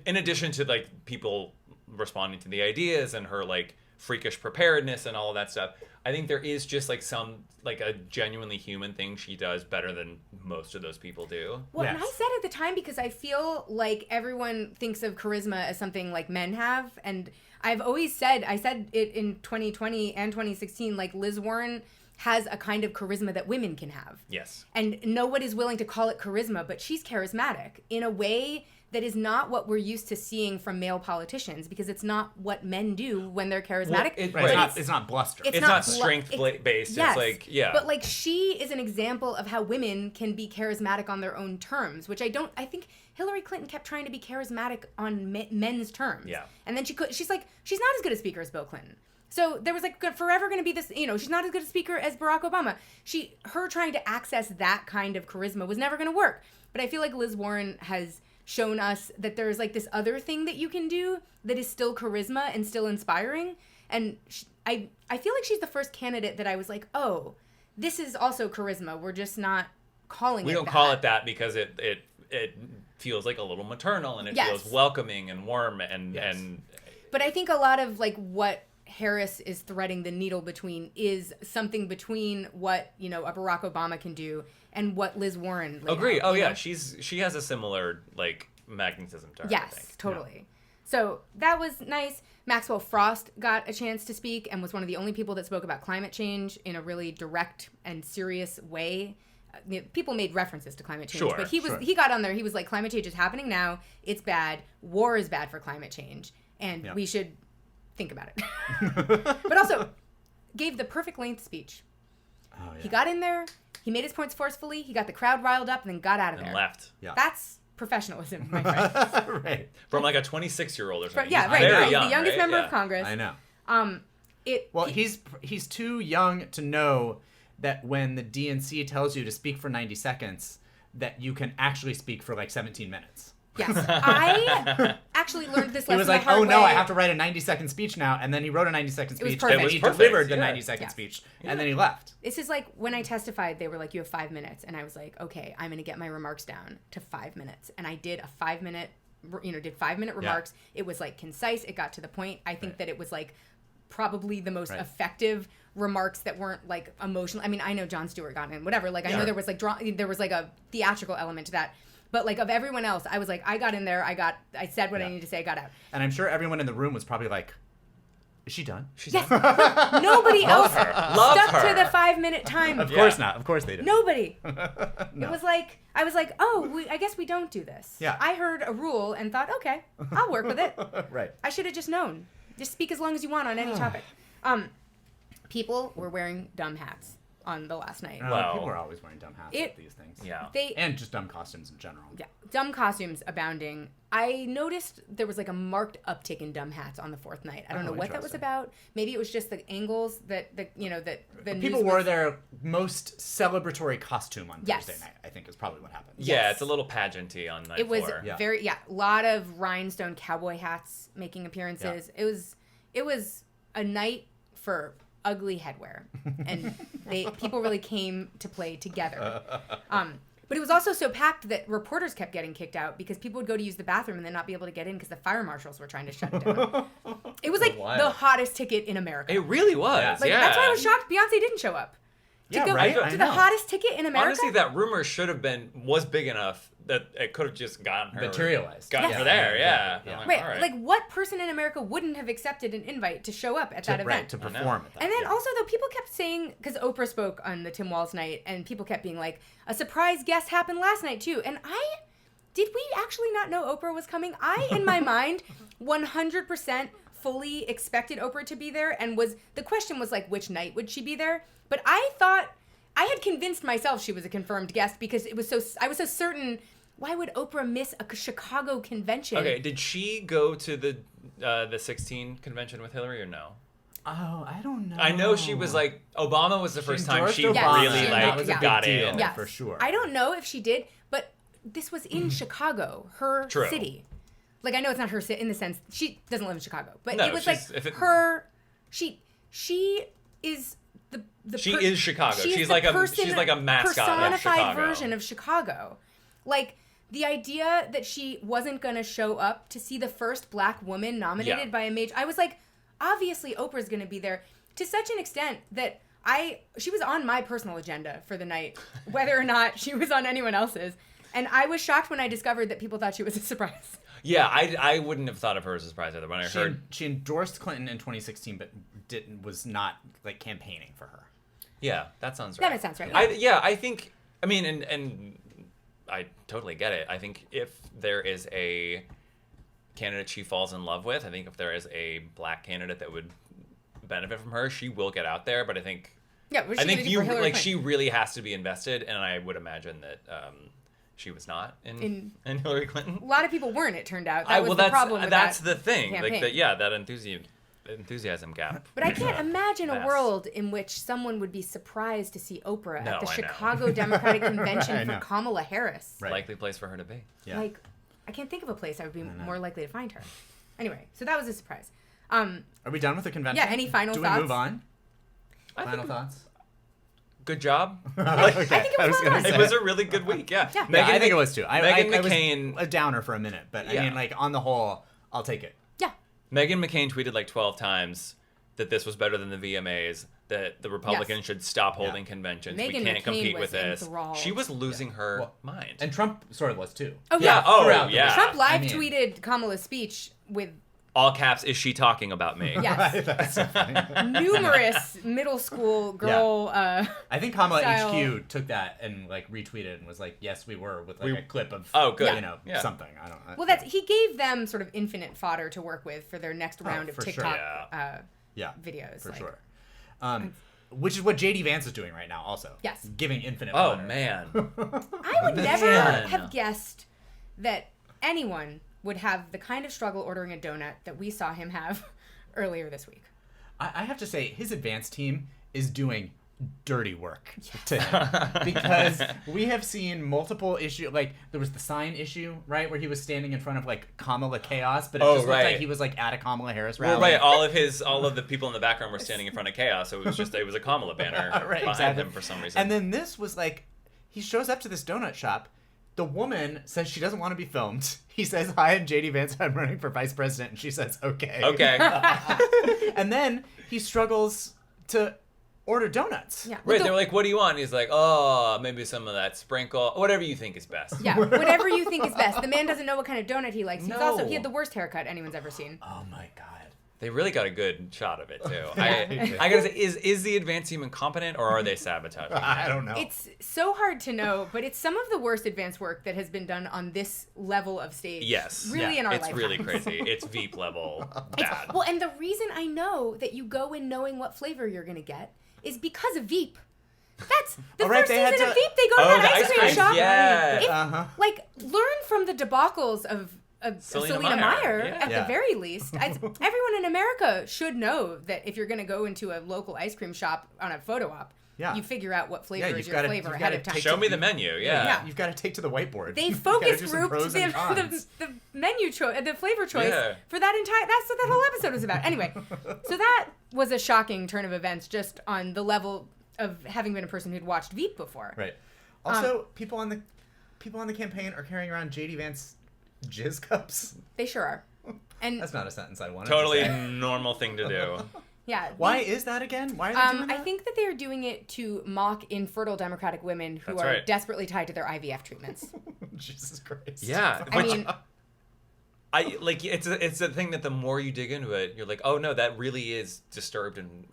S3: in addition to like people responding to the ideas and her like freakish preparedness and all of that stuff, I think there is just like a genuinely human thing she does better than most of those people do.
S2: Well, and I said at the time because I feel like everyone thinks of charisma as something like men have, and I've always said, I said it in 2020 and 2016, like Liz Warren has a kind of charisma that women can have.
S3: Yes.
S2: And no one is willing to call it charisma, but she's charismatic in a way that is not what we're used to seeing from male politicians, because it's not what men do when they're charismatic.
S1: Well, it's not bluster.
S3: It's not strength based.
S2: Yes,
S3: it's like, yeah.
S2: But like she is an example of how women can be charismatic on their own terms, which I think Hillary Clinton kept trying to be charismatic on men's terms.
S3: Yeah.
S2: And then she's not as good a speaker as Bill Clinton. So there was like forever going to be this, you know, she's not as good a speaker as Barack Obama. Her trying to access that kind of charisma was never going to work. But I feel like Liz Warren has shown us that there's like this other thing that you can do that is still charisma and still inspiring. And I feel like she's the first candidate that I was like, oh, this is also charisma. We're just not calling it that.
S3: We don't call it that because it feels like a little maternal and it feels welcoming and warm and.
S2: But I think a lot of like what Harris is threading the needle between is something between what, you know, a Barack Obama can do and what Liz Warren laid
S3: Agree.
S2: out,
S3: oh yeah,
S2: know?
S3: she has a similar like magnetism to her.
S2: Yes,
S3: I think.
S2: totally.
S3: Yeah.
S2: So that was nice. Maxwell Frost got a chance to speak and was one of the only people that spoke about climate change in a really direct and serious way. People made references to climate change, but he got on there. He was like, climate change is happening now. It's bad. War is bad for climate change, and we should think about it. But also gave the perfect length speech.
S1: Oh, yeah.
S2: He got in there. He made his points forcefully. He got the crowd riled up and then got out of there.
S3: And left.
S1: Yeah.
S2: That's professionalism, my friend.
S1: Right.
S3: From like a 26-year-old or something.
S2: Yeah, right.
S3: Very
S2: He's
S3: young,
S2: the youngest
S3: right?
S2: member of Congress.
S1: I know. He's too young to know that when the DNC tells you to speak for 90 seconds, that you can actually speak for like 17 minutes.
S2: Yes. I actually learned this lesson
S1: He was like,
S2: the hard
S1: oh no,
S2: way.
S1: I have to write a 90-second speech now. And then he wrote a 90-second speech.
S2: perfect.
S1: And then
S2: It
S1: he
S3: was perfect,
S1: delivered the
S3: yeah.
S1: 90-second
S2: Yeah.
S1: speech. And then he left.
S2: This is like when I testified, they were like, you have 5 minutes. And I was like, okay, I'm going to get my remarks down to 5 minutes. And I did a 5-minute, did 5-minute remarks. It was like concise. It got to the point. I think that it was like probably the most effective remarks that weren't like emotional. I mean, I know Jon Stewart got in, whatever. Like, I know there was like a theatrical element to that. But like of everyone else, I was like, I got in there. I said what I needed to say. I got out.
S1: And I'm sure everyone in the room was probably like, is she done?
S2: Yes. Nobody else
S3: Love
S2: stuck
S3: her.
S2: to the 5-minute time.
S1: Of course not. Of course they didn't.
S2: Nobody.
S1: No.
S2: It was like, I was like, oh, I guess we don't do this.
S1: Yeah.
S2: I heard a rule and thought, okay, I'll work with it.
S1: Right.
S2: I should have just known. Just speak as long as you want on any topic. People were wearing dumb hats on the last night.
S3: Wow.
S1: People are always wearing dumb hats at these things.
S3: Yeah.
S1: And just dumb costumes in general.
S2: Yeah, dumb costumes abounding. I noticed there was like a marked uptick in dumb hats on the fourth night. I don't know what that was
S1: interesting.
S2: about. Maybe it was just the angles that the
S1: People
S2: news
S1: wore
S2: was-
S1: their most celebratory costume on
S2: Yes.
S1: Thursday night, I think is probably what happened.
S3: Yeah,
S2: Yes.
S3: it's a little pageanty on night
S2: It was
S3: 4.
S1: Yeah.
S2: a lot of rhinestone cowboy hats making appearances. It was a night for ugly headwear, and people really came to play together. But it was also so packed that reporters kept getting kicked out because people would go to use the bathroom and then not be able to get in because the fire marshals were trying to shut it down. It was like
S1: Wild.
S2: the hottest ticket in America.
S3: It really was.
S1: Yeah.
S2: Like,
S3: yeah.
S2: that's why I was shocked Beyonce didn't show up. To
S1: Yeah,
S2: go
S1: right? I
S2: to the
S1: know.
S2: hottest ticket in America.
S3: Honestly, that rumor was big enough that it could have just gotten her
S1: Materialized.
S3: Gotten
S2: Yes.
S3: her there,
S1: Yeah.
S3: yeah. I'm
S2: right.
S3: all right.
S2: Like, what person in America wouldn't have accepted an invite to show up at that event?
S1: Right, to perform at that.
S2: And then
S1: yeah.
S2: also, though, people kept saying, because Oprah spoke on the Tim Walz night, and people kept being like, a surprise guest happened last night, too. And did we actually not know Oprah was coming? I, in my mind, 100% fully expected Oprah to be there, and the question was like, which night would she be there? But I thought, I had convinced myself she was a confirmed guest because I was so certain. Why would Oprah miss a Chicago convention?
S3: Okay, did she go to the 16 convention with Hillary or no?
S1: Oh, I don't know.
S3: I know she was like, Obama was the first time
S1: endorsed
S3: she
S1: Obama.
S3: really
S2: Yes.
S3: like
S2: That was a big
S3: got
S1: deal.
S3: in.
S1: Yeah. for sure.
S2: I don't know if she did, but this was in Chicago, her
S3: True.
S2: city. Like, I know it's not her city in the sense she doesn't live in Chicago, but
S3: No,
S2: it was like
S3: she's-
S2: her. She is the.
S3: She is Chicago.
S2: she is
S3: She's
S2: the
S3: like a mascot of
S2: personified
S3: Chicago.
S2: version of Chicago. Like, the idea that she wasn't gonna show up to see the first black woman nominated
S3: Yeah.
S2: by a major, I was like, obviously Oprah's gonna be there, to such an extent that she was on my personal agenda for the night, whether or not she was on anyone else's. And I was shocked when I discovered that people thought she was a surprise.
S3: Yeah, I wouldn't have thought of her as a surprise either when I
S1: She,
S3: heard.
S1: she endorsed Clinton in 2016, but was not like campaigning for her.
S3: Yeah, that sounds right.
S2: That sounds right.
S3: I think. I mean, and I totally get it. I think if there is a candidate she falls in love with, I think if there is a black candidate that would benefit from her, she will get out there. But I think.
S2: Yeah, what's
S3: I
S2: she
S3: think
S2: gonna do for Hillary Clinton?
S3: she really has to be invested, and I would imagine that she was not in Hillary Clinton.
S2: A lot of people weren't, it turned out. That was the
S3: that's
S2: problem with
S3: that's
S2: that
S3: the thing.
S2: campaign.
S3: Like that enthusiasm gap.
S2: But I can't imagine a
S3: Vast.
S2: world in which someone would be surprised to see Oprah
S3: No,
S2: at the
S3: I know.
S2: Chicago Democratic
S1: I
S2: Convention for
S1: know.
S2: Kamala Harris.
S1: Right.
S3: Likely place for her to be.
S1: Yeah.
S2: Like, I can't think of a place I would be more likely to find her. Anyway, so that was a surprise.
S1: Are we done with the convention?
S2: Yeah, any final
S1: Do
S2: thoughts?
S1: we move on?
S3: I
S1: Final
S3: think
S1: thoughts?
S3: good job.
S1: Okay.
S2: I think it was
S1: gonna
S2: fun.
S1: say.
S3: It was a really good week. Yeah.
S2: Yeah.
S1: Yeah, I think it was too.
S3: Meghan
S1: I was
S3: McCain.
S1: a downer for a minute, but
S3: Yeah.
S1: I mean, like on the whole, I'll take it.
S2: Yeah.
S3: Meghan McCain tweeted like 12 times that this was better than the VMAs, that the Republicans
S2: Yes.
S3: should stop holding conventions. We
S2: Meghan
S3: can't
S2: McCain
S3: compete
S2: was
S3: with this.
S2: enthralled.
S3: She was losing her
S1: Well,
S3: mind.
S1: And Trump sort of was too.
S2: Oh,
S3: yeah.
S2: yeah.
S3: Oh,
S1: Throughout the
S3: yeah.
S1: week.
S2: Trump live
S1: I mean-
S2: tweeted Kamala's speech with
S3: All caps, is she talking about me?
S2: yes,
S1: That's so funny.
S2: numerous middle school girl.
S1: I think Kamala
S2: Style.
S1: HQ took that and like retweeted and was like, "Yes, we were," with like a clip of
S3: Oh, good.
S1: you know,
S3: Yeah.
S1: something. I don't.
S2: Well, he gave them sort of infinite fodder to work with for their next round of
S1: for sure.
S2: TikTok
S1: yeah,
S2: videos.
S1: for
S2: like-
S1: sure. Which is what JD Vance is doing right now, also.
S2: Yes.
S1: Giving infinite.
S3: Oh,
S1: honor.
S3: man.
S2: I would never
S3: Man.
S2: have guessed that anyone would have the kind of struggle ordering a donut that we saw him have earlier this week.
S1: I have to say, his advance team is doing dirty work to him because we have seen multiple issues. Like there was the sign issue, right, where he was standing in front of like Kamala Chaos, but it just looked like he was like at a Kamala Harris rally.
S3: Well, right. All of the people in the background were standing in front of Chaos, so it was a Kamala banner behind him for some reason.
S1: And then this was like, he shows up to this donut shop. The woman says she doesn't want to be filmed. He says, "Hi, I'm JD Vance. I'm running for vice president," and she says, "Okay."
S3: Okay.
S1: And then he struggles to order donuts.
S2: Yeah.
S3: Right, they're like, "What do you want?" And he's like, "Oh, maybe some of that sprinkle, whatever you think is best."
S2: Yeah, whatever you think is best. The man doesn't know what kind of donut he likes.
S3: No.
S2: He had the worst haircut anyone's ever seen.
S1: Oh my god.
S3: They really got a good shot of it too. I gotta say, is the advanced team incompetent or are they sabotaging?
S1: I don't know.
S2: It's so hard to know, but it's some of the worst advanced work that has been done on this level of stage.
S3: Yes.
S2: Really in our
S3: it's
S2: lifetime.
S3: really crazy. It's Veep level bad.
S2: Well, and the reason I know that you go in knowing what flavor you're going to get is because of Veep. That's the first season of Veep. They go to that ice cream shop.
S3: Yeah.
S2: Like, learn from the debacles of Selena Meyer, at the very least. Everyone in America should know that if you're going to go into a local ice cream shop on a photo op, you figure out what flavor is your flavor ahead of time.
S3: Show me the menu. Yeah.
S1: You've got to take to the whiteboard.
S2: They focus grouped the menu choice, the flavor choice for that entire. That's what that whole episode was about. Anyway, so that was a shocking turn of events, just on the level of having been a person who'd watched Veep before.
S1: Right. Also, people on the campaign are carrying around JD Vance jizz cups.
S2: They sure are. And
S1: that's not a sentence I wanted
S3: totally
S1: to say.
S3: normal thing to do.
S2: Yeah.
S1: Why is that again? Why are they doing that?
S2: I think that they are doing it to mock infertile Democratic women who are desperately tied to their IVF treatments.
S1: Jesus Christ.
S3: Yeah.
S2: I mean,
S3: it's a thing that the more you dig into it, you're like, oh no, that really is disturbed and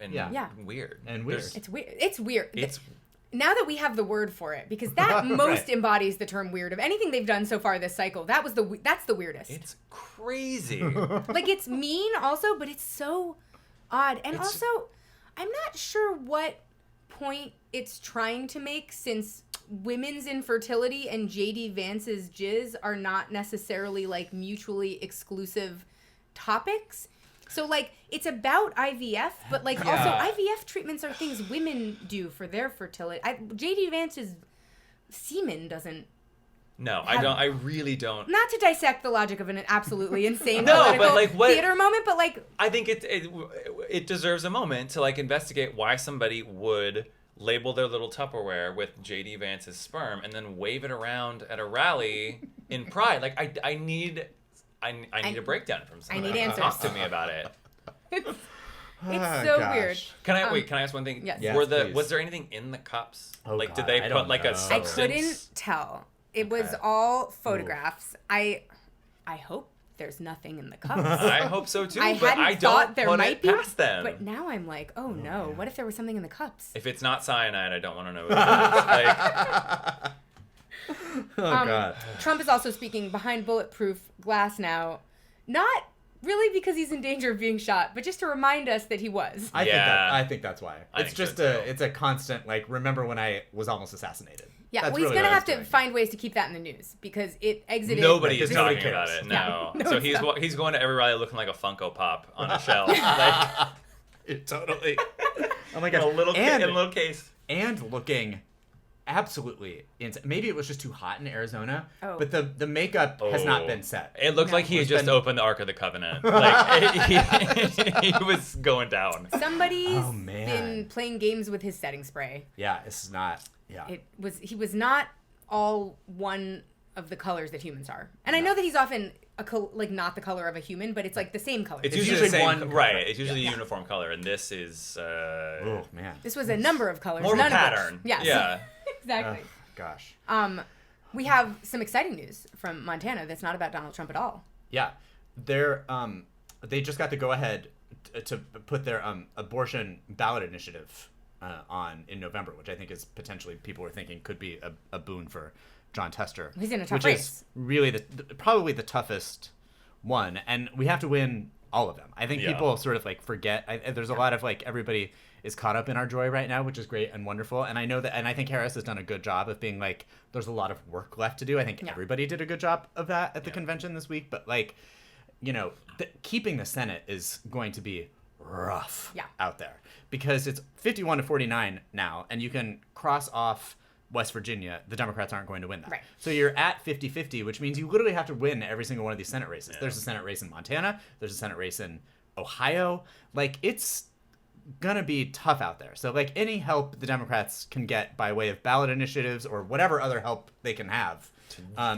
S3: weird.
S1: And weird.
S2: It's weird. Now that we have the word for it, because that most embodies the term weird of anything they've done so far this cycle. That's the weirdest.
S3: It's crazy.
S2: Like, it's mean also, but it's so odd. And also, I'm not sure what point it's trying to make, since women's infertility and JD Vance's jizz are not necessarily like mutually exclusive topics. So, like, it's about IVF, but, like, also IVF treatments are things women do for their fertility. JD Vance's semen doesn't.
S3: No, I don't. I really don't.
S2: Not to dissect the logic of an absolutely insane
S3: theater
S2: moment, but, like.
S3: I think it deserves a moment to, like, investigate why somebody would label their little Tupperware with JD Vance's sperm and then wave it around at a rally in pride. Like, I need a breakdown from somebody.
S2: I need answers.
S3: Talk to me about it.
S2: It's so weird.
S3: Can I ask one thing?
S2: Yes.
S3: Was there anything in the cups?
S1: Oh,
S3: like,
S1: God,
S3: did they put like a substance?
S2: I couldn't tell. It was all photographs. I hope there's nothing in the cups.
S3: I hope so too.
S2: I
S3: but
S2: hadn't
S3: I
S2: thought
S3: don't
S2: there
S3: put
S2: might
S3: it
S2: be,
S3: past them.
S2: but now I'm like, oh no,
S1: man.
S2: what if there was something in the cups?
S3: If it's not cyanide, I don't want to know what it is. Like,
S1: God.
S2: Trump is also speaking behind bulletproof glass now, not really because he's in danger of being shot, but just to remind us that he was.
S1: I think that's why.
S3: I
S1: It's
S3: think
S1: just
S3: so, too.
S1: it's a constant, like, remember when I was almost assassinated.
S2: Yeah,
S1: That's
S2: well, he's
S1: really
S2: going to
S1: what I
S2: have
S1: was
S2: to
S1: doing.
S2: find ways to keep that in the news, because it exited.
S3: nobody is
S1: Nobody
S3: talking about
S1: cares.
S3: it. No.
S2: Yeah.
S3: So he's going to every rally looking like a Funko Pop on a shelf. Like,
S1: Totally. Oh my God.
S3: in a little case.
S1: And looking absolutely insane. Maybe it was just too hot in Arizona,
S2: Oh.
S1: but the makeup has not been set.
S3: It looked like he had just opened the Ark of the Covenant. Like, he was going down.
S2: Somebody's
S1: Oh, man.
S2: been playing games with his setting spray.
S1: Yeah, this is not. Yeah.
S2: He was not all one of the colors that humans are. And I know that he's often not the color of a human, but it's like the same color.
S3: It's
S1: It's
S3: usually the
S1: usually
S3: same,
S1: one
S3: right?
S1: color.
S3: It's usually a uniform color, and this is
S1: Oh man.
S2: This was a number of colors.
S3: more of a
S2: none
S3: pattern.
S2: Of which, yes.
S3: Yeah.
S2: Exactly.
S1: Gosh.
S2: We have some exciting news from Montana that's not about Donald Trump at all.
S1: Yeah, they just got the go ahead to put their abortion ballot initiative on in November, which I think is potentially, people were thinking, could be a boon for John Tester.
S2: He's in a tough
S1: which
S2: race.
S1: Is really probably the toughest one, and we have to win all of them. I think people sort of like forget. There's a lot of like, everybody is caught up in our joy right now, which is great and wonderful. And I know that, and I think Harris has done a good job of being like, there's a lot of work left to do. I think everybody did a good job of that at the convention this week. But like, keeping the Senate is going to be rough out there because it's 51-49 now, and you can cross off West Virginia. The Democrats aren't going to win that.
S2: Right.
S1: So you're at 50-50, which means you literally have to win every single one of these Senate races.
S3: Yeah.
S1: There's a Senate race in Montana. There's a Senate race in Ohio. Like, it's gonna be tough out there. So, like, any help the Democrats can get by way of ballot initiatives or whatever other help they can have,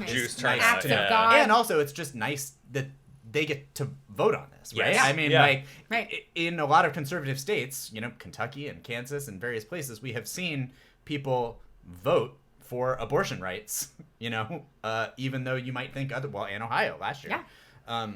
S3: juice
S1: is
S3: turnout.
S1: nice
S2: Act
S1: to-
S2: of God.
S1: And also, it's just nice that they get to vote on this, right?
S3: Yes.
S1: I mean,
S3: Yeah.
S1: like,
S2: Right.
S1: in a lot of conservative states, you know, Kentucky and Kansas and various places, we have seen people vote for abortion rights, you know, even though you might think and Ohio last year.
S2: Yeah.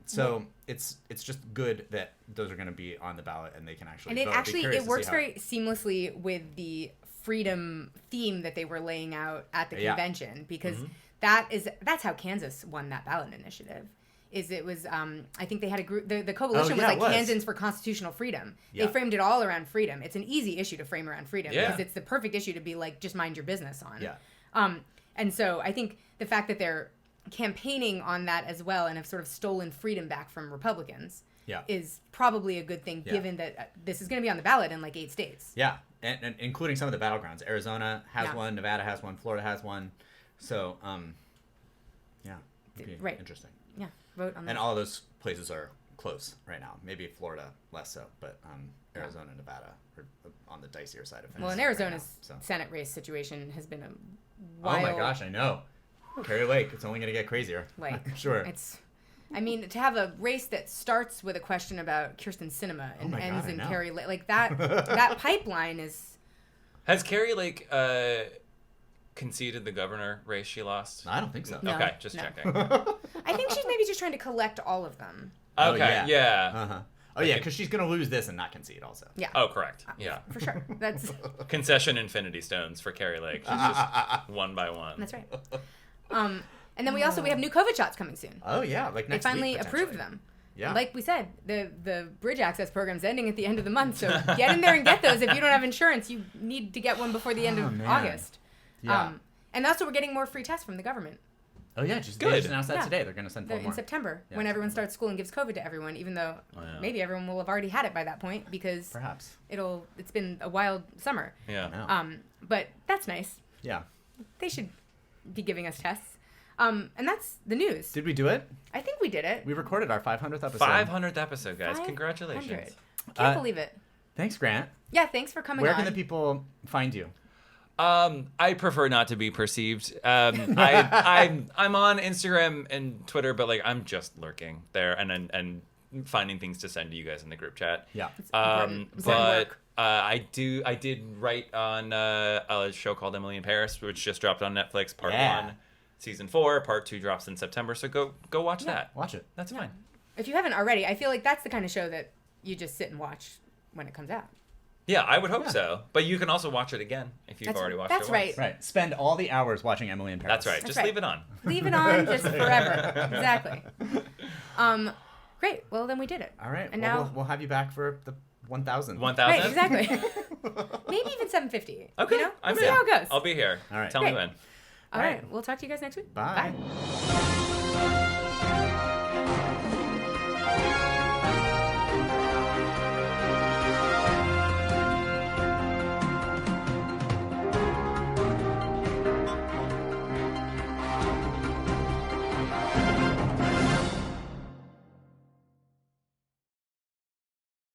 S1: So it's just good that those are going to be on the ballot and they can actually
S2: And it
S1: vote.
S2: actually it works very seamlessly with the freedom theme that they were laying out at the convention, because that's how Kansas won that ballot initiative. It was I think they had a group, the coalition was Kansans for Constitutional Freedom. They framed it all around freedom. It's an easy issue to frame around freedom because it's the perfect issue to be like, just mind your business on.
S1: Yeah.
S2: And so I think the fact that they're campaigning on that as well and have sort of stolen freedom back from Republicans is probably a good thing, given that this is going to be on the ballot in like 8 states.
S1: Yeah, and including some of the battlegrounds. Arizona has one, Nevada has one, Florida has one. So, it'd be interesting.
S2: Yeah, vote on that.
S1: And all of those places are close right now. Maybe Florida less so, but Arizona and Nevada are on the dicier side of things.
S2: Well, in Arizona's Senate race situation has been a
S1: wild... Oh my gosh, I know. Carrie Lake, it's only going to get crazier.
S2: Like,
S1: sure.
S2: I mean, to have a race that starts with a question about Kirsten Sinema and ends in Carrie Lake, like that pipeline is...
S3: Has Carrie Lake conceded the governor race she lost?
S1: I don't think so.
S2: No,
S3: okay, just checking.
S2: I think she's maybe just trying to collect all of them.
S3: Okay, yeah.
S1: Uh-huh. Oh, yeah, because she's going to lose this and not concede also.
S2: Yeah.
S3: Oh, correct. Yeah.
S2: For sure. That's
S3: Concession infinity stones for Carrie Lake. She's just one by one.
S2: That's right. And then we have new COVID shots coming soon.
S1: Oh, yeah, like next week,
S2: They finally
S1: potentially.
S2: approved them.
S1: Yeah.
S2: Like we said, the bridge access program's ending at the end of the month, so get in there and get those. If you don't have insurance, you need to get one before the end of August.
S1: Yeah.
S2: And also, we're getting more free tests from the government.
S1: Oh, yeah, they just announced that today. They're going to send 4 more.
S2: In September, when everyone starts school and gives COVID to everyone, even though maybe everyone will have already had it by that point, because
S1: perhaps
S2: it's been a wild summer.
S3: Yeah.
S2: But that's nice.
S1: Yeah.
S2: They should be giving us tests. And that's the news.
S1: Did we do it?
S2: I think we did it.
S1: We recorded our 500th episode.
S3: 500th episode, guys. Congratulations.
S2: Can't believe it.
S1: Thanks, Grant.
S2: Yeah, thanks for coming on.
S1: Where can the people find you?
S3: I prefer not to be perceived. I'm on Instagram and Twitter, but like I'm just lurking there and finding things to send to you guys in the group chat.
S1: Yeah.
S3: But I did write on a show called Emily in Paris, which just dropped on Netflix. Part 1, season 4. Part 2 drops in September. So go watch that.
S1: Watch it.
S3: That's fine.
S2: If you haven't already, I feel like that's the kind of show that you just sit and watch when it comes out.
S3: Yeah, I would hope so. But you can also watch it again if you've already watched it once.
S2: That's right.
S1: Right. Spend all the hours watching Emily in Paris.
S3: That's right. Just leave it on.
S2: Leave it on just forever. Exactly. Great. Well, then we did it.
S1: All right.
S2: And
S1: well,
S2: now
S1: we'll have you back for the 1,000.
S3: 1,000?
S2: Right, exactly. Maybe even 750.
S3: Okay.
S2: You know?
S3: I'm
S2: we'll see how it goes.
S3: I'll be here.
S1: All right.
S3: Tell me when.
S2: All right. We'll talk to you guys next week.
S1: Bye.
S2: Bye.